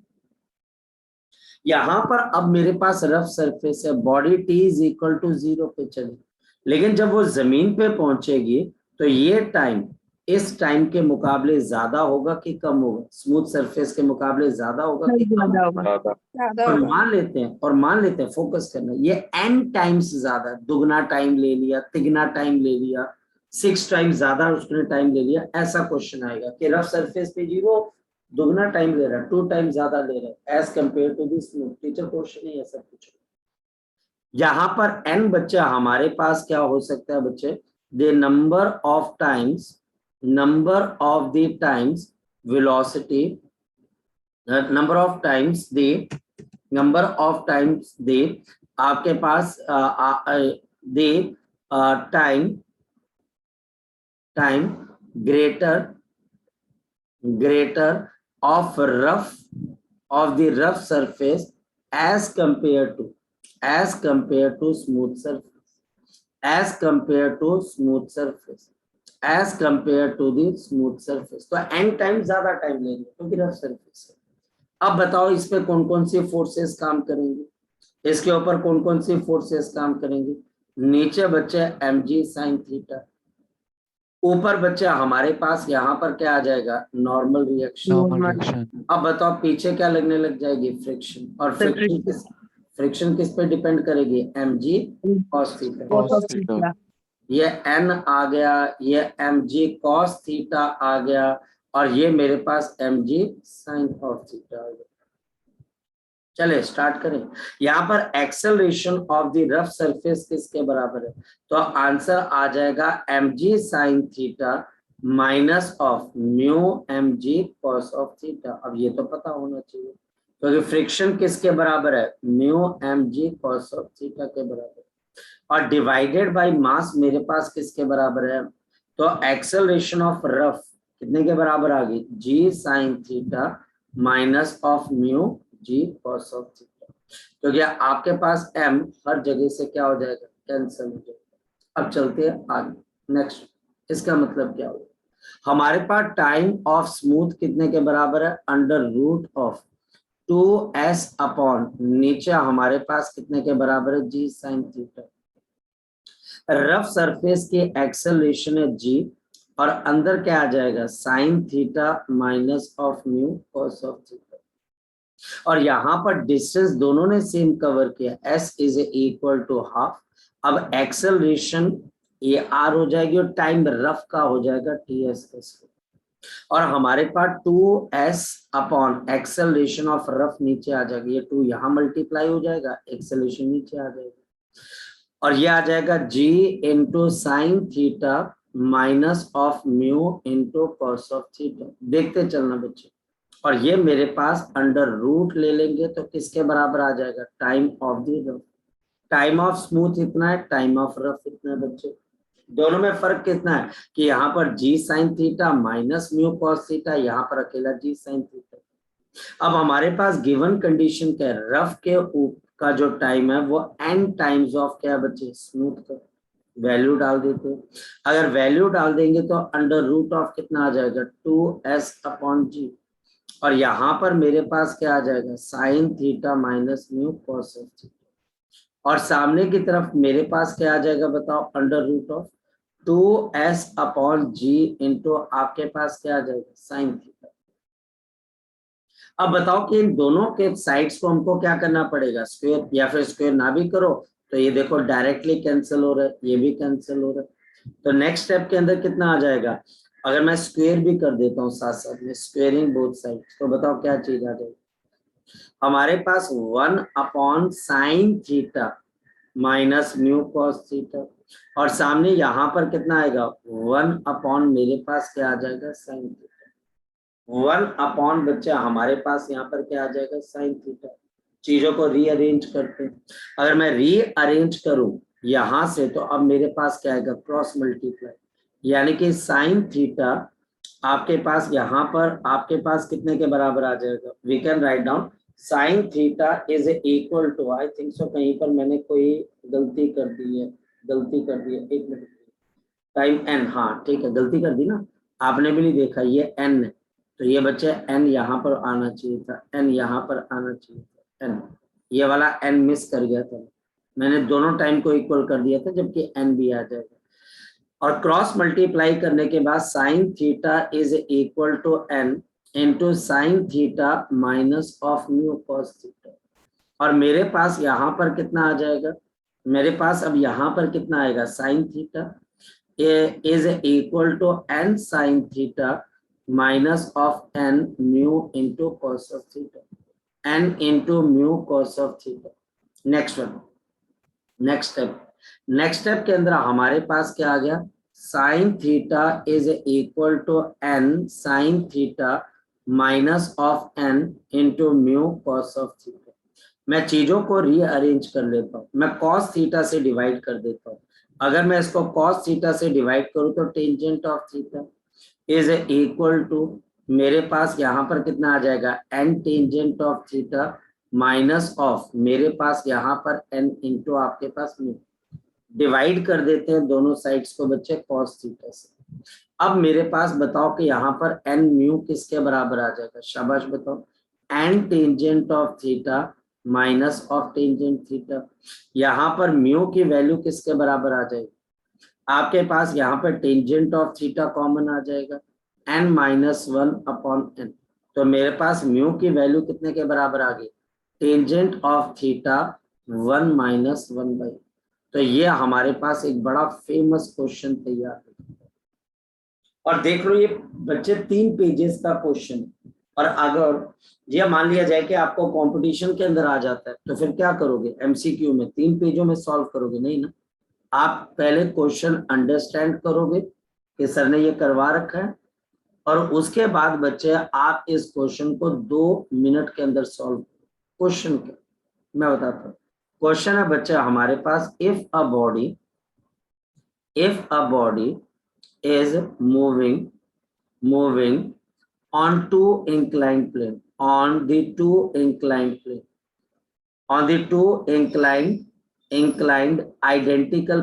यहां पर अब मेरे पास रफ सरफेस है, body t is equal to 0 पे चली, लेकिन जब वो जमीन पे पहुंचेगी तो ये टाइम इस टाइम के मुकाबले ज्यादा होगा कि कम होगा, स्मूथ सरफेस के मुकाबले ज्यादा होगा कि कम होगा। ज्यादा और मान लेते हैं फोकस करना, ये n टाइम्स ज्यादा, दुगना टाइम ले लिया, तिगना टाइम ले लिया, 6 टाइम ज्यादा उसने टाइम ले लिया, ऐसा क्वेश्चन आएगा कि रफ सरफेस पे जी वो दुगना टाइम ले रहा है, 2 टाइम ज्यादा ले रहा है as compared to the smooth. Teacher question ही ऐसा पूछ रहा है। यहाँ पर n बच्चा हमारे पास क्या हो सकता है बच्चे, the number of the times velocity, number of times they आपके पास दे time greater of the rough surface as compared to smooth surface, the smooth surface। तो n टाइम ज्यादा टाइम लेंगे क्योंकि रफ सरफेस है। अब बताओ इस पे कौन कौन सी फोर्सेस काम करेंगे, इसके ऊपर कौन कौन सी फोर्सेस काम करेंगे, नीचे बच्चे mg sin थीटा, ऊपर बच्चा हमारे पास यहाँ पर क्या आ जाएगा नॉर्मल रिएक्शन। Normal reaction. अब बताओ पीछे क्या लगने लग जाएगी फ्रिक्शन, और फ्रिक्शन किस पे डिपेंड करेगी mg cos theta. Cos theta. ये n आ गया, ये mg cos थीटा आ गया, और ये मेरे पास mg sin ऑफ थीटा आ गया। चले स्टार्ट करें। यहाँ पर acceleration of the rough surface किसके बराबर है, तो आंसर आ जाएगा mg sin theta minus of mu mg cos of theta. अब ये तो पता होना चाहिए, क्योंकि फ्रिक्शन किसके बराबर है, mu mg cos of theta के बराबर, और डिवाइडेड बाय मास मेरे पास किसके बराबर है, तो एक्सेलरेशन ऑफ रफ कितने के बराबर आ गई, g sin theta minus of mu g cos of theta. तो क्या आपके पास m हर जगह से क्या हो जाएगा, कैंसिल हो जाएगा। अब चलते हैं आगे नेक्स्ट, इसका मतलब क्या होगा, हमारे पास टाइम ऑफ स्मूथ कितने के बराबर है, under root of 2s upon नीचे हमारे पास कितने के बराबर है, g sin theta. Rough surface की एक्सेलरेशन है g, और अंदर क्या आ जाएगा sin theta minus of mu cos of theta, और यहाँ पर डिस्टेंस दोनों ने सेम कवर किया, s is equal to half. अब एक्सेलरेशन ये r हो जाएगी और टाइम रफ का हो जाएगा ts, और हमारे पास 2s upon acceleration of rough नीचे आ जाएगा, ये 2 यहाँ मल्टीप्लाई हो जाएगा, एक्सेलरेशन नीचे आ जाएगा, और ये आ जाएगा g into sine theta minus of mu into cos of theta. देखते चलना बच्चे, और ये मेरे पास अंडर रूट ले लेंगे तो किसके बराबर आ जाएगा, time of the rough. Time of smooth इतना है, टाइम ऑफ रफ इतना है बच्चे, दोनों में फर्क कितना है कि यहाँ पर g sin theta minus mu cos theta, यहाँ पर अकेला g sin थीटा। अब हमारे पास गिवन कंडीशन क्या है, रफ के का जो टाइम है वो n टाइम्स ऑफ क्या बच्चे, स्मूथ का। वैल्यू डाल देते हैं, अगर वैल्यू डाल देंगे तो अंडर रूट ऑफ कितना आ जाएगा 2s अपॉन g, और यहाँ पर मेरे पास क्या आ जाएगा sign theta minus mu cos of theta, और सामने की तरफ मेरे पास क्या आ जाएगा बताओ, under root of 2s upon g into आपके पास क्या आ जाएगा साइन थीटा। अब बताओ कि इन दोनों के साइड्स को हमको क्या करना पड़ेगा, स्क्वायर, या फिर स्क्वायर ना भी करो तो ये देखो डायरेक्टली कैंसिल हो रहा है, ये भी कैंसिल हो रहा है। तो नेक्स्ट स्टेप के अंदर कितना आ जाएगा, अगर मैं स्क्वायर भी कर देता हूँ साथ साथ में, स्क्वेयरिंग बोथ साइड, तो बताओ क्या चीज आ जाएगी, हमारे पास 1 upon sine theta minus mu cos theta, और सामने यहाँ पर कितना आएगा 1 अपॉन मेरे पास क्या आ जाएगा साइन थीटा। 1 अपॉन बच्चा हमारे पास यहाँ पर क्या आ जाएगा साइन थीटा। चीजों को रीअरेंज करते हैं, अगर मैं रीअरेंज करूं यहां से तो अब मेरे पास क्या आएगा क्रॉस मल्टीप्लाई, यानी कि साइन थीटा आपके पास यहाँ पर आपके पास कितने के बराबर आ जाएगा, we can write down sine theta is equal to, I think so कहीं पर मैंने कोई गलती कर दी है, एक मिनट, टाइम एन, हाँ ठीक है, गलती कर दी ना, आपने भी नहीं देखा, ये एन है, तो ये बच्चे एन यहाँ पर आना चाहिए था, एन यहाँ पर आना चाहिए था, एन, ये वाला एन मिस कर गया था, मैंने दोनों टाइम को इक्वल कर दिया था, जबकि एन भी आ जाएगा। और क्रॉस मल्टीप्लाई करने के बाद sine theta is equal to n into sine theta minus of mu cos theta, और मेरे पास यहाँ पर कितना आ जाएगा, मेरे पास अब यहाँ पर कितना आएगा, sine theta is equal to n sin theta minus of n mu into cos of theta, n into mu cos of theta. Next one, next step के अंदर हमारे पास क्या आ गया, sin theta is equal to n sin theta minus of n into mu cos of theta. मैं चीजों को रीअरेंज कर लेता हूँ, मैं cos थीटा से डिवाइड कर देता हूँ, अगर मैं इसको cos थीटा से डिवाइड करूं तो tangent of theta is equal to, मेरे पास यहाँ पर कितना आ जाएगा, n tangent of theta minus of, मेरे पास यहाँ पर n इंटू आपके पास म्यू, डिवाइड कर देते हैं दोनों साइड्स को बच्चे cos थीटा से। अब मेरे पास बताओ कि यहाँ पर n म्यू किसके बराबर आ जाएगा, शाबाश बताओ, n tangent of theta minus of tangent theta, यहाँ पर म्यू की वैल्यू किसके बराबर आ जाएगी, आपके पास यहाँ पर टेंजेंट ऑफ थीटा कॉमन आ जाएगा, n माइनस 1 अपॉन n, तो मेरे पास म्यू की वैल्यू कितने के बराबर आ गई, टेंजेंट ऑफ थीटा 1 माइनस 1/, तो ये हमारे पास एक बड़ा फेमस क्वेश्चन तैयार है। और देख लो ये बच्चे 3 पेजेस का क्वेश्चन, और अगर ये मान लिया जाए कि आपको कंपटीशन के अंदर आ जाता है तो फिर क्या करोगे, एमसीक्यू में 3 पेजों में सॉल्व करोगे, नहीं ना, आप पहले क्वेश्चन अंडरस्टैंड करोगे कि सर ने ये करवा रखा है, और उसके बाद बच्चे आप इस क्वेश्चन को 2 मिनट के अंदर सॉल्व, क्वेश्चन के मैं बताता हूँ, क्वेश्चन है बच्चे हमारे पास, if a body is moving on two inclined plane, on the two inclined identical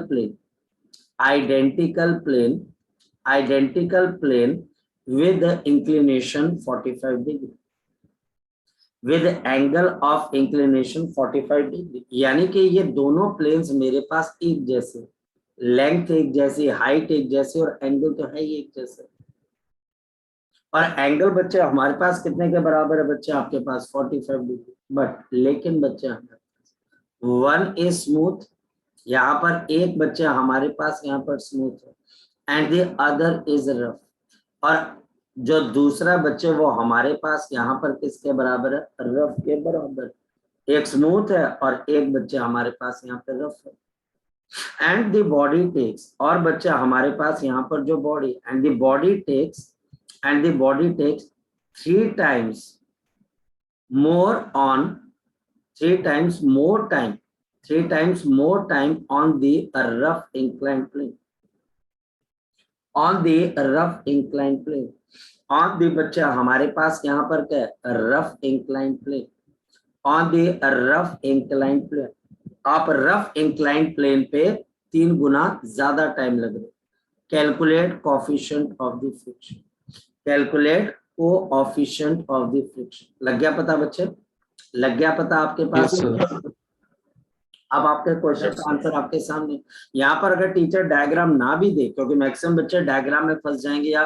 plane with the inclination 45 degree, with angle of inclination 45 degree, यानी कि ये दोनों प्लेन्स मेरे पास एक जैसे, लेंथ एक जैसी, हाइट एक जैसी, और एंगल तो है ही एक जैसे, और एंगल बच्चे हमारे पास कितने के बराबर है बच्चे, आपके पास 45 डिग्री, बट लेकिन बच्चे वन इज स्मूथ, यहाँ पर एक बच्चे हमारे पास यहाँ पर स्मूथ है, and the other is rough, और जो दूसरा बच्चे वो हमारे पास यहाँ पर किसके बराबर है, रफ के बराबर, एक स्मूथ है और एक बच्चे हमारे पास यहाँ पे रफ है, एंड द बॉडी टेक्स, और बच्चा हमारे पास यहाँ पर जो body, and the body takes 3 times more time on the rough inclined plane, on the बच्चा हमारे पास यहाँ पर क्या है, rough inclined plane, on the rough inclined plane, आप रफ इंक्लाइंड प्लेन पे 3 गुना ज्यादा टाइम लग रहा है, calculate coefficient of the friction, calculate coefficient of the friction, लग गया पता बच्चे, लग गया पता आपके पास? Yes, अब आपके क्वेश्चन का आंसर आपके सामने, यहाँ पर अगर टीचर डायग्राम ना भी दे, क्योंकि मैक्सिमम बच्चे डायग्राम में फंस जाएंगे या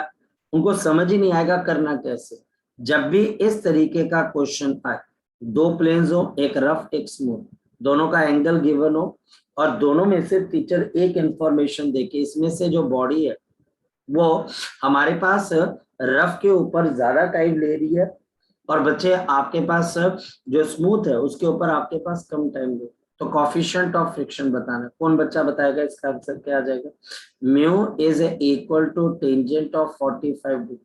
उनको समझ ही नहीं आएगा करना कैसे, जब भी इस तरीके का क्वेश्चन आए, 2 प्लेन्स हो, एक रफ एक स्मूथ, दोनों का एंगल गिवन हो, और दोनों में से टीचर एक इंफॉर्मेशन देके, इसमें से जो बॉडी है वो हमारे पास रफ के ऊपर ज्यादा टाइम ले रही है, और बच्चे आपके पास जो स्मूथ है उसके ऊपर आपके पास कम टाइम ले, तो कोएफिशिएंट ऑफ फ्रिक्शन बताना, कौन बच्चा बताएगा, इसका आंसर क्या आ जाएगा, mu is equal to tangent of 45 degree,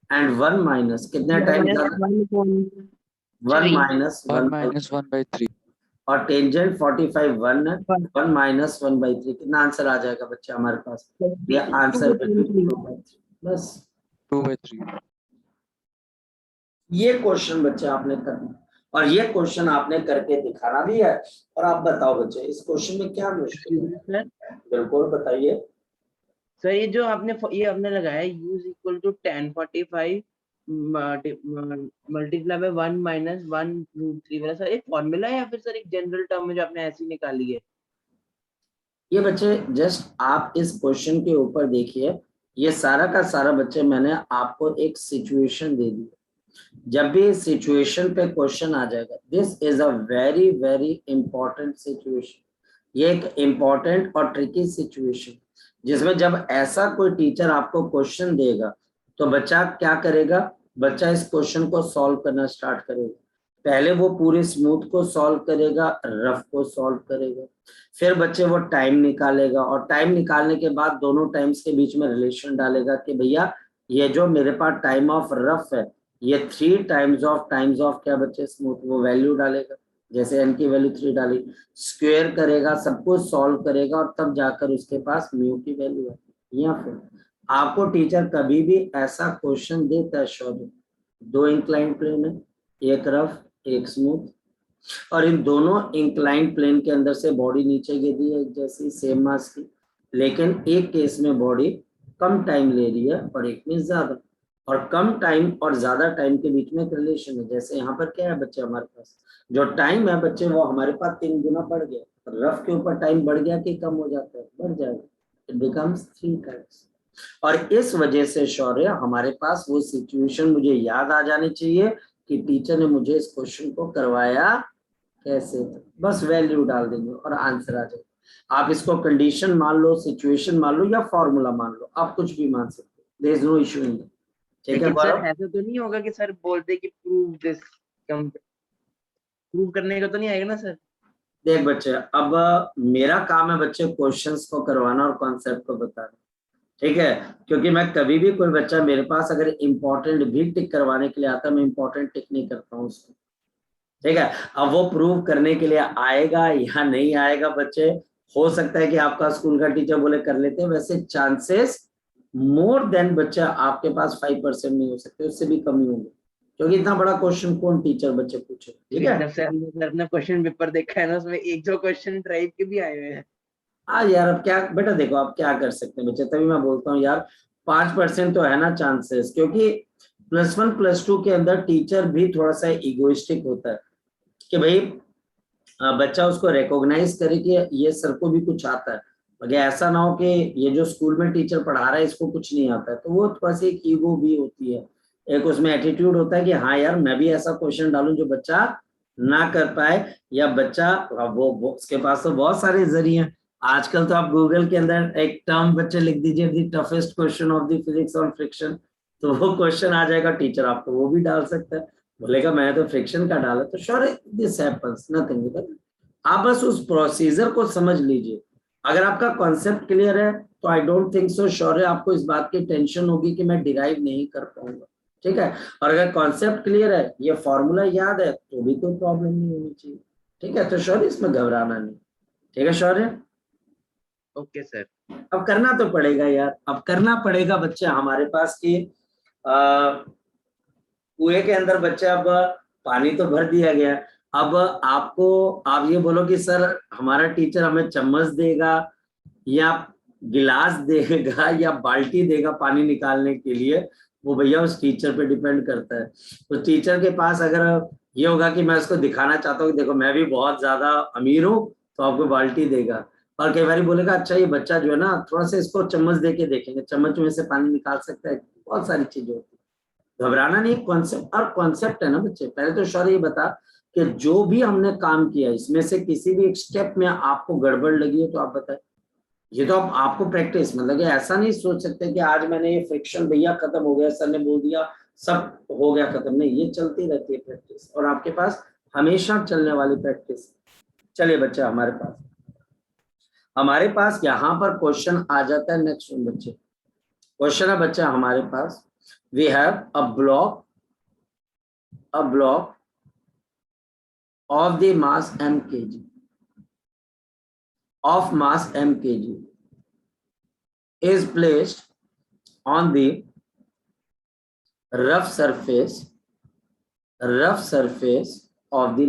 and 1 minus कितने टाइम ज्यादा, 1 माइनस 1/3, और टेंजेंट 45 1 है, 1 माइनस 1/3, कितना आंसर आ जाएगा बच्चे हमारे पास, ये आंसर बस 2/3. ये क्वेश्चन बच्चे आपने करना, और ये क्वेश्चन आपने करके दिखाना भी है। और आप बताओ बच्चे इस क्वेश्चन में क्या मुश्किल है? सर बिल्कुल बताइए। सर ये जो आपने लगाया u is equal to 1045 multiply by 1 minus 1√3 वाला सर एक फॉर्मूला है या फिर सर एक जनरल टर्म है जो आपने ऐसी निकाली है? ये बच्चे जस्ट आप इस क्वेश्चन के ऊपर देखिए, ये सारा का सारा बच्चे मैंने आपको एक सिचुएशन दे दी। जब भी सिचुएशन पे क्वेश्चन आ जाएगा, this is a very very important situation. ये एक इंपॉर्टेंट और ट्रिकी सिचुएशन, जिसमें जब ऐसा कोई टीचर आपको क्वेश्चन देगा तो बच्चा क्या करेगा? बच्चा इस क्वेश्चन को सॉल्व करना स्टार्ट करेगा। पहले वो पूरे स्मूथ को सॉल्व करेगा, रफ को सॉल्व करेगा, फिर बच्चे वो टाइम निकालेगा और टाइम निकालने के बाद दोनों टाइम्स के बीच में रिलेशन डालेगा कि भैया ये जो मेरे पास टाइम ऑफ रफ है ये 3 टाइम्स ऑफ क्या बच्चे स्मूथ, वो वैल्यू डालेगा। जैसे n की वैल्यू 3 डाली, स्क्वायर करेगा, सब कुछ सॉल्व करेगा और तब जाकर उसके पास म्यू की वैल्यू है। या फिर आपको टीचर कभी भी ऐसा क्वेश्चन देता है, शौर्य 2 इंक्लाइंड प्लेन है, एक रफ एक स्मूथ, और इन दोनों इंक्लाइंड प्लेन के अंदर से बॉडी नीचे गिरी है जैसी सेम मास की, लेकिन एक केस में बॉडी कम टाइम ले रही है और एक में ज्यादा, और कम टाइम और ज्यादा टाइम के बीच में एक रिलेशन है। जैसे यहाँ पर क्या है बच्चे, हमारे पास जो टाइम है बच्चे वो हमारे पास 3 गुना बढ़ गया, रफ के ऊपर टाइम बढ़ गया कि कम हो जाता है? बढ़ जाएगा, इट बिकम्स 3 टाइम्स। और इस वजह से शौर्य हमारे पास वो सिचुएशन मुझे याद आ जानी चाहिए कि टीचर ने मुझे इस क्वेश्चन को करवाया कैसे। बस वैल्यू डाल देंगे और आंसर आ जाएगा। आप इसको कंडीशन मान लो, सिचुएशन मान लो या फॉर्मूला मान लो, आप कुछ भी मान सकते हो, there is no issue in that. ठीक है लेकिन सर गौरव? ऐसा तो नहीं होगा कि सर बोलते कि प्रूव दिस, प्रूव करने का तो नहीं आएगा ना सर? देख बच्चे, अब मेरा काम है बच्चे क्वेश्चंस को करवाना और कॉन्सेप्ट को बताना, ठीक है? क्योंकि मैं कभी भी कोई बच्चा मेरे पास अगर इंपॉर्टेंट भी टिक करवाने के लिए आता है, मैं इंपॉर्टेंट टिक नहीं करता हूँ उसको, ठीक है? अब वो प्रूव करने के लिए आएगा या नहीं आएगा बच्चे, हो सकता है कि आपका स्कूल का टीचर बोले कर लेते हैं, वैसे चांसेस मोर देन बच्चा आपके पास 5% नहीं हो सकते, उससे भी कम ही होंगे, क्योंकि इतना बड़ा क्वेश्चन कौन टीचर बच्चे पूछे, ठीक है? जब से हमने अपना क्वेश्चन पेपर देखा है ना उसमें एक दो क्वेश्चन ट्राइब के भी आए हुए हैं। हाँ यार, अब क्या बेटा, देखो आप क्या कर सकते हैं बच्चे, तभी मैं बोलता हूँ यार 5% तो है ना चांसेस, क्योंकि +1 +2 के अंदर टीचर भी थोड़ा सा इगोइस्टिक होता है कि भाई बच्चा उसको रिकॉग्नाइज करे कि ये सर को भी कुछ आता है, मगर ऐसा ना हो कि ये जो स्कूल में टीचर पढ़ा रहा है इसको कुछ नहीं आता है, तो वो थोड़ा सी एक ईगो भी होती है, एक उसमें एटीट्यूड होता है कि हाँ यार मैं भी ऐसा क्वेश्चन डालूं जो बच्चा ना कर पाए, या बच्चा वो उसके पास तो बहुत सारे जरिए हैं। आजकल तो आप गूगल के अंदर एक टर्म बच्चे लिख दीजिए, the toughest question of the physics on friction, तो वो क्वेश्चन आ जाएगा, टीचर आपको वो भी डाल सकता है, बोलेगा मैंने तो फ्रिक्शन का डाला, तो श्योर दिस हैपेंस, नथिंग। आप बस उस प्रोसीजर को समझ लीजिए। अगर आपका कॉन्सेप्ट क्लियर है तो I don't think so sure है आपको इस बात की टेंशन होगी कि मैं डिराइव नहीं कर पाऊंगा, ठीक है? और अगर कॉन्सेप्ट क्लियर है, ये फॉर्मूला याद है, तो भी कोई प्रॉब्लम नहीं होनी चाहिए, ठीक है? तो शौर्य इसमें घबराना नहीं, ठीक है शौर्य? Okay sir. अब करना तो पड़ेगा यार, अब करना पड़ेगा बच्चे, हमारे पास की कुएं के अंदर बच्चे अब पानी तो भर दिया गया, अब आपको आप ये बोलो कि सर हमारा टीचर हमें चम्मच देगा या गिलास देगा या बाल्टी देगा पानी निकालने के लिए, वो भैया उस टीचर पे डिपेंड करता है। तो टीचर के पास अगर ये होगा कि मैं उसको दिखाना चाहता हूँ कि देखो मैं भी बहुत ज्यादा अमीर हूँ, तो आपको बाल्टी देगा, और कई बार बोलेगा अच्छा ये बच्चा जो है ना थोड़ा सा इसको चम्मच दे के देखेंगे, चम्मच में से पानी निकाल सकता है, बहुत सारी चीजें होती है। घबराना नहीं, कॉन्सेप्ट और कॉन्सेप्ट है ना बच्चे। पहले तो शौर्य ये बता कि जो भी हमने काम किया इसमें से किसी भी एक स्टेप में आपको गड़बड़ लगी है तो आप बताएं। ये तो आपको प्रैक्टिस, मतलब ऐसा नहीं सोच सकते कि आज मैंने ये फ्रिक्शन भैया खत्म हो गया, सर ने बोल दिया सब हो गया खत्म, नहीं, ये चलती रहती है प्रैक्टिस, और आपके पास हमेशा चलने वाली प्रैक्टिस। चलिए बच्चा, हमारे पास यहाँ पर क्वेश्चन आ जाता है नेक्स्ट बच्चे। क्वेश्चन है बच्चा हमारे पास, we have a block of the mass m kg, of mass m kg is placed on the rough surface of the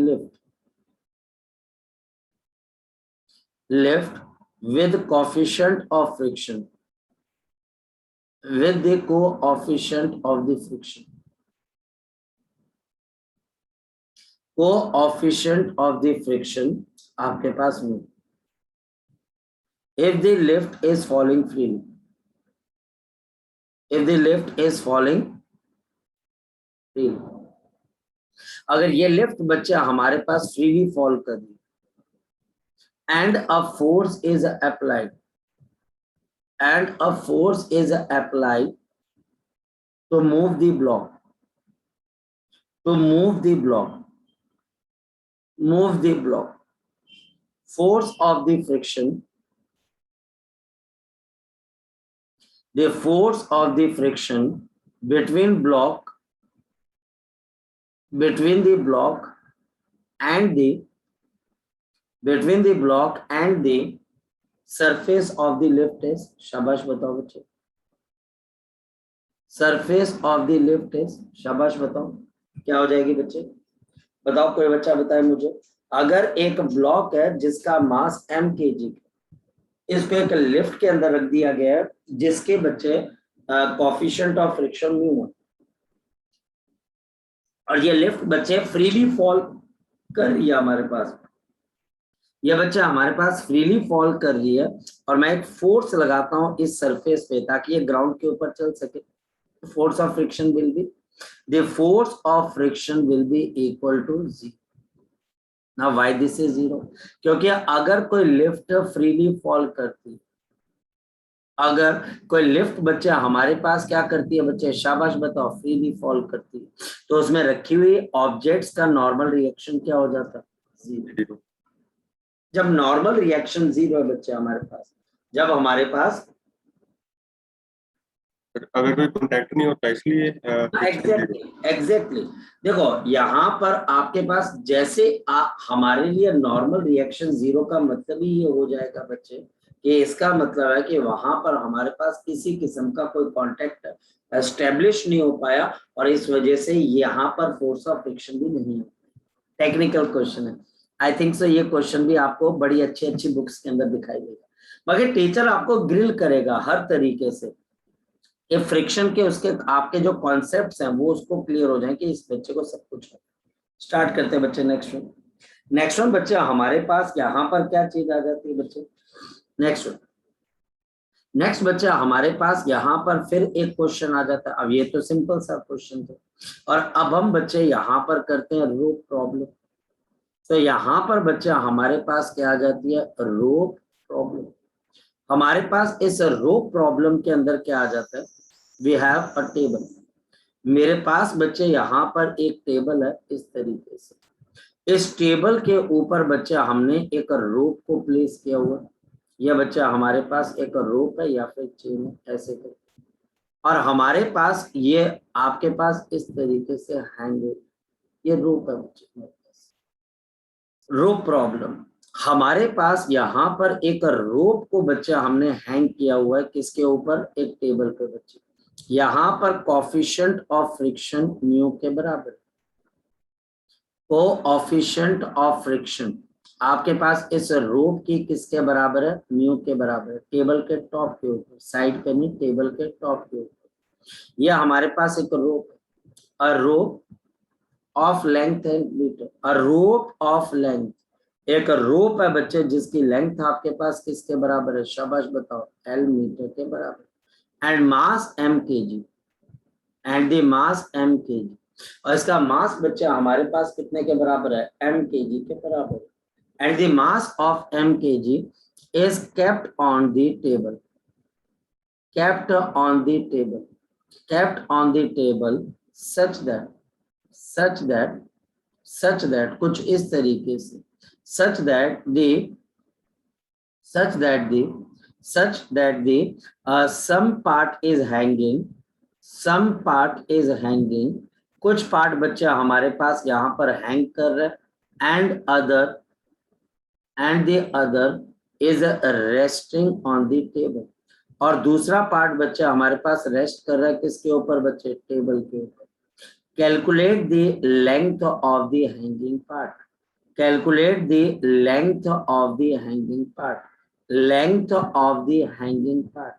lift with coefficient of friction, with the coefficient of the friction, coefficient of the friction आपके पास में, if the lift is falling freely, if the lift is falling freely, अगर ये लिफ्ट बच्चा हमारे पास फ्रीली फॉल कर रही and a force is applied, and a force is applied to move the block, to move the block, move the block, force of the friction, the force of the friction between block, between the block and the, between the block and the surface of the lift is, शाबाश बताओ बच्चे, surface of the lift is, शाबाश बताओ क्या हो जाएगी बच्चे, बताओ कोई बच्चा बताए मुझे। अगर एक ब्लॉक है जिसका मास m kg, इसको एक लिफ्ट के अंदर रख दिया गया है जिसके बच्चे कोएफिशिएंट ऑफ फ्रिक्शन न्यू है, और ये लिफ्ट बच्चे फ्रीली फॉल कर रही है हमारे पास, ये बच्चा हमारे पास फ्रीली फॉल कर रही है, और मैं एक फोर्स लगाता हूं इस सरफेस पे ताकि ये ग्राउंड के ऊपर चल सके, force of friction will be, the force of friction will be equal to 0। Now why this is 0, क्योंकि अगर कोई लिफ्ट फ्रीली फॉल करती, अगर कोई लिफ्ट बच्चे हमारे पास क्या करती है बच्चे, शाबाश बताओ, फ्रीली फॉल करती है, तो उसमें रखी हुई ऑब्जेक्ट्स का नॉर्मल रिएक्शन क्या हो जाता है, 0। जब नॉर्मल रिएक्शन 0 है बच्चे हमारे पास, जब हमारे पास अगर कोई कॉन्टैक्ट नहीं होता इसलिए एग्जैक्टली देखो यहाँ पर आपके पास जैसे हमारे लिए नॉर्मल रिएक्शन 0 का मतलब ही ये हो जाएगा बच्चे कि इसका मतलब है कि वहां पर हमारे पास किसी किस्म का कोई कांटेक्ट एस्टेब्लिश नहीं हो पाया, और इस वजह से यहाँ पर फोर्स ऑफ फ्रिक्शन भी नहीं है। टेक्निकल क्वेश्चन है, आई थिंक सो ये क्वेश्चन भी आपको बड़ी अच्छी अच्छी बुक्स के अंदर दिखाई देगा, मगर टीचर आपको ग्रिल करेगा हर तरीके से कि फ्रिक्शन के उसके आपके जो कॉन्सेप्ट्स हैं वो उसको क्लियर हो जाए कि इस बच्चे को सब कुछ है। स्टार्ट करते हैं बच्चे नेक्स्ट वन बच्चे हमारे पास यहाँ पर क्या चीज आ जाती है बच्चे, नेक्स्ट बच्चा हमारे पास यहाँ पर फिर एक क्वेश्चन आ जाता है। अब ये तो सिंपल सा क्वेश्चन था, और अब हम बच्चे यहाँ पर करते हैं रोप प्रॉब्लम। तो यहाँ पर बच्चा हमारे पास क्या आ जाती है, रोप प्रॉब्लम। हमारे पास इस रोप प्रॉब्लम के अंदर क्या आ जाता है, वी हैव अ टेबल। मेरे पास बच्चे यहाँ पर एक टेबल है इस तरीके से, इस टेबल के ऊपर बच्चा हमने एक रोप को प्लेस किया हुआ। यह बच्चा हमारे पास एक रोप है या फिर चेन है ऐसे कर, और हमारे पास ये आपके पास इस तरीके से हैंग, ये रोप है बच्चे। रोप प्रॉब्लम हमारे पास यहाँ पर एक रोप को बच्चा हमने हैंग किया हुआ है किसके ऊपर, एक टेबल पे बच्चे। यहाँ पर कोएफिशिएंट ऑफ फ्रिक्शन म्यू के बराबर, कोएफिशिएंट ऑफ फ्रिक्शन आपके पास इस रोप की किसके बराबर है, म्यू के बराबर है, टेबल के टॉप के ऊपर, साइड पे नहीं, टेबल के टॉप के ऊपर। यह हमारे पास एक rope, a rope of length है metre, a rope of length, एक रोप है बच्चे जिसकी लेंथ आपके पास किसके बराबर है, शाबाश बताओ, L मीटर के बराबर, and mass m kg, and the mass m kg, और इसका मास बच्चा हमारे पास कितने के बराबर है, m kg के बराबर, and the mass of m kg is kept on the table, kept on the table, kept on the table such that कुछ इस तरीके से, such that the some part is hanging, some part is hanging, कुछ पार्ट बच्चा हमारे पास यहाँ पर हैंग कर रहा है, and the other is resting on the table, और दूसरा पार्ट बच्चा हमारे पास रेस्ट कर रहा है किसके ऊपर बच्चे, टेबल के ऊपर। Calculate the length of the hanging part. Calculate the length of the hanging part. Length of the hanging part.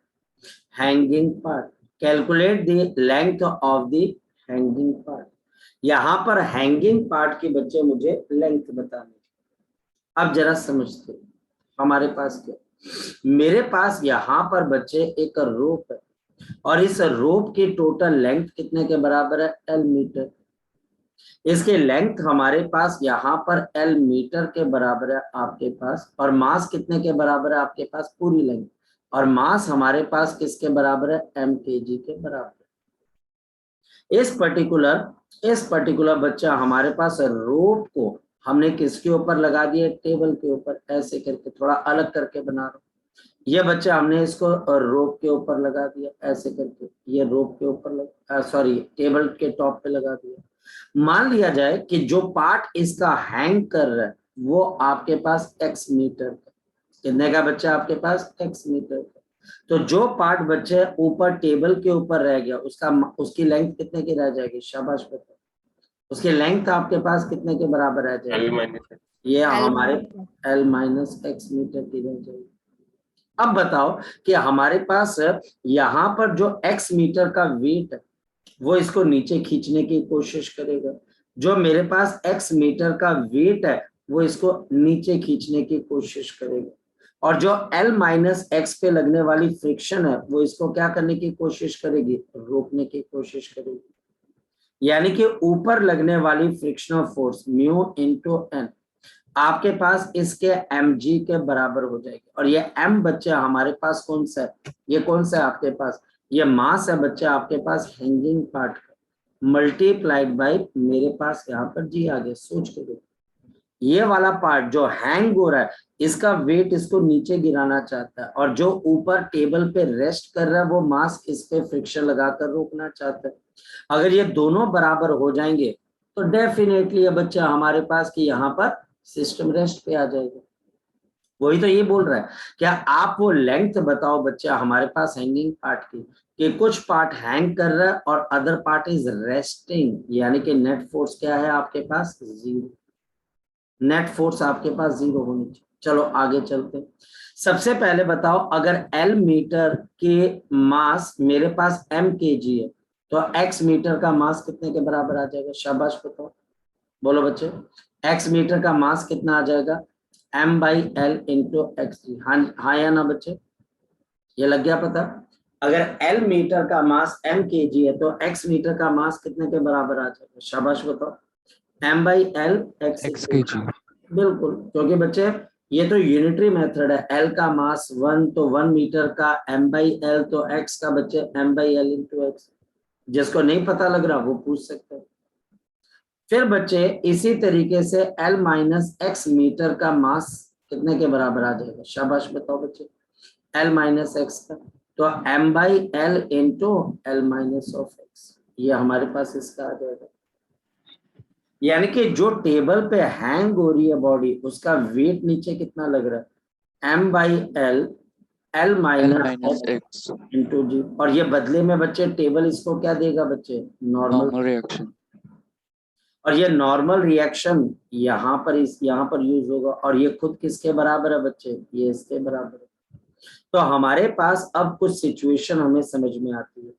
Hanging part. Calculate the length of the hanging part. यहाँ पर hanging part की बच्चे मुझे length बतानी। अब जरा समझते हैं हमारे पास क्या, मेरे पास यहाँ पर बच्चे एक रोप है और इस रोप की टोटल लेंथ कितने के बराबर है? L metre. इसके लेंथ हमारे पास यहाँ पर L मीटर के बराबर है आपके पास, और मास कितने के बराबर है आपके पास? पूरी लेंथ। और मास हमारे पास किसके बराबर है? m kg के बराबर है। इस पर्टिकुलर बच्चा हमारे पास रोप को हमने किसके ऊपर लगा दिया? टेबल के ऊपर। ऐसे करके थोड़ा अलग करके बना रहा हूं। ये बच्चा हमने इसको रोप के ऊपर लगा दिया, ऐसे करके ये रोप के ऊपर टेबल के टॉप पे लगा दिया। मान लिया जाए कि जो पार्ट इसका हैंग कर रहा है वो आपके पास x मीटर का। कितने का बच्चा? आपके पास x मीटर का। तो जो पार्ट बच्चे ऊपर टेबल के ऊपर रह गया उसकी लेंथ कितने की रह जाएगी? शाबाश बताओ, उसकी लेंथ आपके पास कितने के बराबर रह जाएगी? ये हमारे L माइनस x मीटर की रह जाएगी। अब बताओ कि हमारे पास यहाँ पर जो x मीटर का वेट है वो इसको नीचे खींचने की कोशिश करेगा। जो मेरे पास x मीटर का वेट है वो इसको नीचे खींचने की कोशिश करेगा, और जो L माइनस x पे लगने वाली फ्रिक्शन है वो इसको क्या करने की कोशिश करेगी? रोकने की कोशिश करेगी। यानी कि ऊपर लगने वाली frictional force mu into n आपके पास इसके mg के बराबर हो जाएगी। और ये m बच्चे हमारे पास कौन सा है? ये कौन सा है आपके पास? ये मास है बच्चे आपके पास हैंगिंग पार्ट का, मल्टीप्लाइड बाय मेरे पास यहाँ पर g आ गया। सोच के देखो, ये वाला पार्ट जो हैंग हो रहा है इसका वेट इसको नीचे गिराना चाहता है, और जो ऊपर टेबल पे रेस्ट कर रहा है वो मास इस पे फ्रिक्शन लगाकर रोकना चाहता है। अगर ये दोनों बराबर हो जाएंगे तो डेफिनेटली ये बच्चा हमारे पास कि यहाँ पर सिस्टम रेस्ट पे आ जाएगा। वही तो ये बोल रहा है, क्या आप वो लेंथ बताओ बच्चा हमारे पास हैंगिंग पार्ट की, कि कुछ पार्ट हैंग कर रहा है और अदर पार्ट इज रेस्टिंग, यानी कि नेट फोर्स क्या है आपके पास? 0। नेट फोर्स आपके पास 0 होनी चाहिए। चलो आगे चलते। सबसे पहले बताओ, अगर L मीटर के मास मेरे पास m kg है तो x मीटर का मास कितने के बराबर आ जाएगा? शाबाश बताओ, बोलो बच्चे, x मीटर का मास कितना आ जाएगा? m/l into x। हाँ या ना बच्चे, ये लग गया पता? अगर L मीटर का मास m kg है तो x मीटर का मास कितने के बराबर आ जाएगा? शाबाश बताओ, m/l x kg। बिल्कुल, क्योंकि बच्चे ये तो यूनिटरी मेथड है। L का मास 1 तो 1 मीटर का, m/l तो x का बच्चे m/l इंटू x। जिसको नहीं पता लग रहा वो पूछ सकते हैं। फिर बच्चे इसी तरीके से L माइनस x मीटर का मास कितने के बराबर आ जाएगा? शाबाश बताओ बच्चे, L माइनस x का, तो m/l into L minus of x, ये हमारे पास इसका आ जाएगा। यानी कि जो टेबल पे हैंग हो रही है बॉडी उसका वेट नीचे कितना लग रहा है? m/l L minus x into g, और ये बदले में बच्चे टेबल इसको क्या देगा बच्चे? normal reaction। और ये नॉर्मल रिएक्शन यहाँ पर यूज होगा, और ये खुद किसके बराबर है बच्चे? ये इसके बराबर है। तो हमारे पास अब कुछ सिचुएशन हमें समझ में आती है।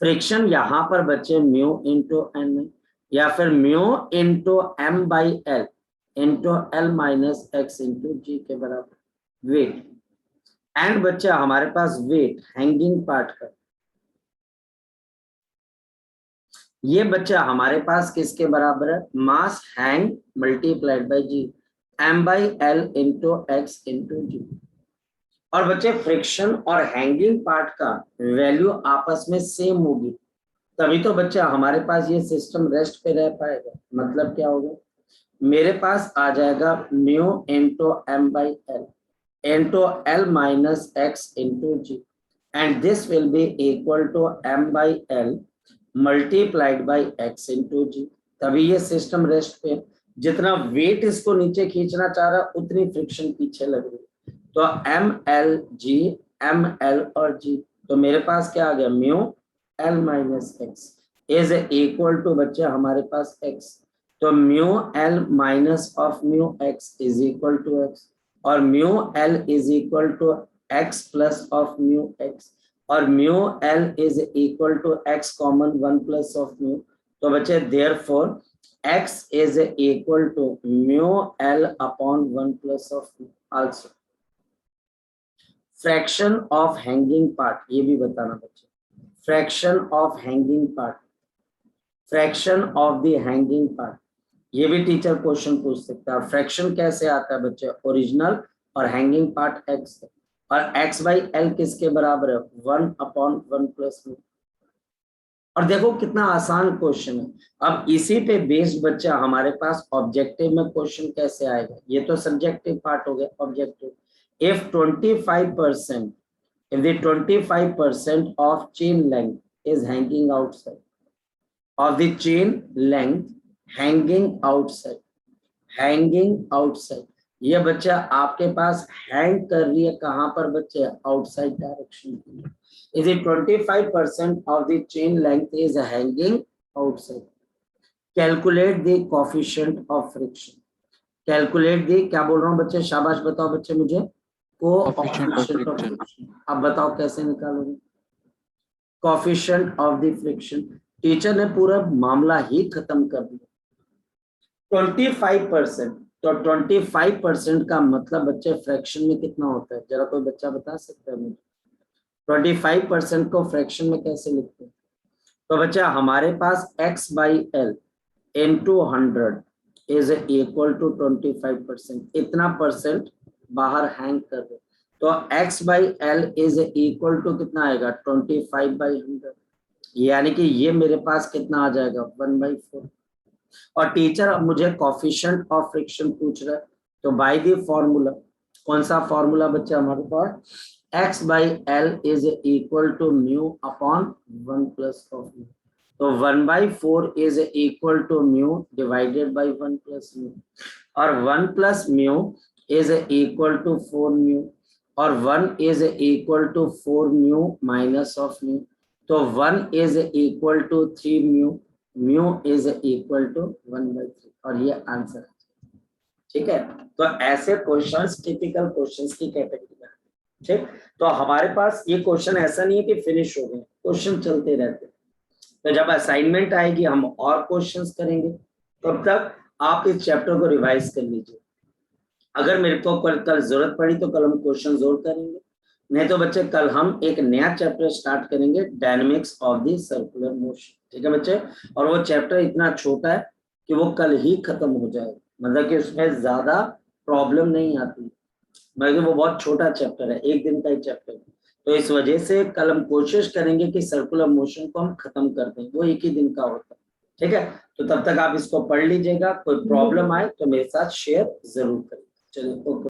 फ्रिक्शन यहाँ पर बच्चे म्यू इंटू एन, या फिर mu into m/l into L minus x into g के बराबर। वेट एंड बच्चा हमारे पास वेट हैंगिंग पार्ट का, ये बच्चा हमारे पास किसके बराबर है? Mass hang multiplied by g, m/l into x into g. और बच्चे फ्रिक्शन और हैंगिंग पार्ट का वैल्यू आपस में सेम होगी, तभी तो बच्चा हमारे पास ये सिस्टम रेस्ट पे रह पाएगा। मतलब क्या होगा? मेरे पास आ जाएगा mu into m/l into L minus x into g, and this will be equal to m/l multiplied by x into g. तभी ये सिस्टम रेस्ट पे, जितना वेट इसको नीचे खींचना चाह रहा उतनी फ्रिक्शन पीछे लग रही। तो ml g ml और g, तो मेरे पास क्या आ गया? Mu L minus x is equal to बच्चे हमारे पास x, तो mu L minus of mu x is equal to x, और mu L is equal to x plus of mu x, और mu L is equal to x common 1 plus of mu, तो बच्चे therefore x is equal to mu L upon 1 plus of mu. Also fraction of hanging part, ये भी बताना बच्चे, fraction of hanging part, fraction of the hanging part, ये भी टीचर क्वेश्चन पूछ सकता है। फ्रैक्शन कैसे आता है बच्चे, ओरिजिनल और हैंगिंग पार्ट x है, और x बाई एल किसके बराबर है, 1 अपॉन 1 प्लस म्यू। और देखो कितना आसान क्वेश्चन है। अब इसी पे बेस्ड बच्चा हमारे पास ऑब्जेक्टिव में क्वेश्चन कैसे आएगा, ये तो सब्जेक्टिव पार्ट हो गया। Objective, if 25% if the 25% of chain length is hanging outside, of the chain length hanging outside, ये बच्चा आपके पास हैंग कर रही है कहाँ पर बच्चे, आउटसाइड डायरेक्शन में। Is it 25% of the chain length is hanging outside? Calculate the coefficient of friction. Calculate the, क्या बोल रहा हूँ बच्चे, शाबाश बताओ बच्चे मुझे, Coefficient of coefficient of friction. friction। अब बताओ कैसे निकालोगे coefficient of the friction। Teacher ने पूरा मामला ही खत्म कर दिया। 25%, तो 25% का मतलब बच्चे फ्रैक्शन में कितना होता है, जरा कोई बच्चा बता सकता है मुझे? 25% को फ्रैक्शन में कैसे लिखते हैं? तो बच्चा हमारे पास x by l into 100 is equal to 25%, इतना परसेंट बाहर हैंग कर दो, तो x by l is equal to कितना आएगा, 25 बाई 100, यानी कि ये मेरे पास कितना आ जाएगा, 1/4। और टीचर अब मुझे कोफिशिएंट ऑफ फ्रिक्शन पूछ रहा है, तो बाय द फॉर्मूला, कौन सा फॉर्मूला बच्चा हमारे पास, x by L is equal to mu upon 1 plus of mu, तो 1/4 is equal to mu divided by 1 plus mu, और 1 plus mu is equal to 4 mu, और 1 is equal to 4 mu minus of mu, तो 1 is equal to 3 mu, mu is equal to 1/3, और ये आंसर है। ठीक है, तो ऐसे क्वेश्चंस टिपिकल क्वेश्चंस की कैटेगरी में। ठीक, तो हमारे पास ये क्वेश्चन ऐसा नहीं है कि फिनिश हो गए, क्वेश्चन चलते रहते हैं। तो जब असाइनमेंट आएगी हम और क्वेश्चंस करेंगे, तब तक आप इस चैप्टर को रिवाइज कर लीजिए। अगर मेरे को कल जरूरत पड़ी तो कल हम क्वेश्चन जरूर करेंगे, नहीं तो बच्चे कल हम एक नया चैप्टर स्टार्ट करेंगे, dynamics of the circular motion. ठीक है बच्चे, और वो चैप्टर इतना छोटा है कि वो कल ही खत्म हो जाएगा, मतलब कि उसमें ज्यादा प्रॉब्लम नहीं आती, बल्कि वो बहुत छोटा चैप्टर है, एक दिन का ही चैप्टर है। तो इस वजह से कल हम कोशिश करेंगे कि सर्कुलर मोशन को हम खत्म कर दें, वो एक ही दिन का होता है। ठीक है, तो तब तक आप इसको पढ़ लीजिएगा, कोई प्रॉब्लम आए तो मेरे साथ शेयर जरूर करें। चलिए, ओके।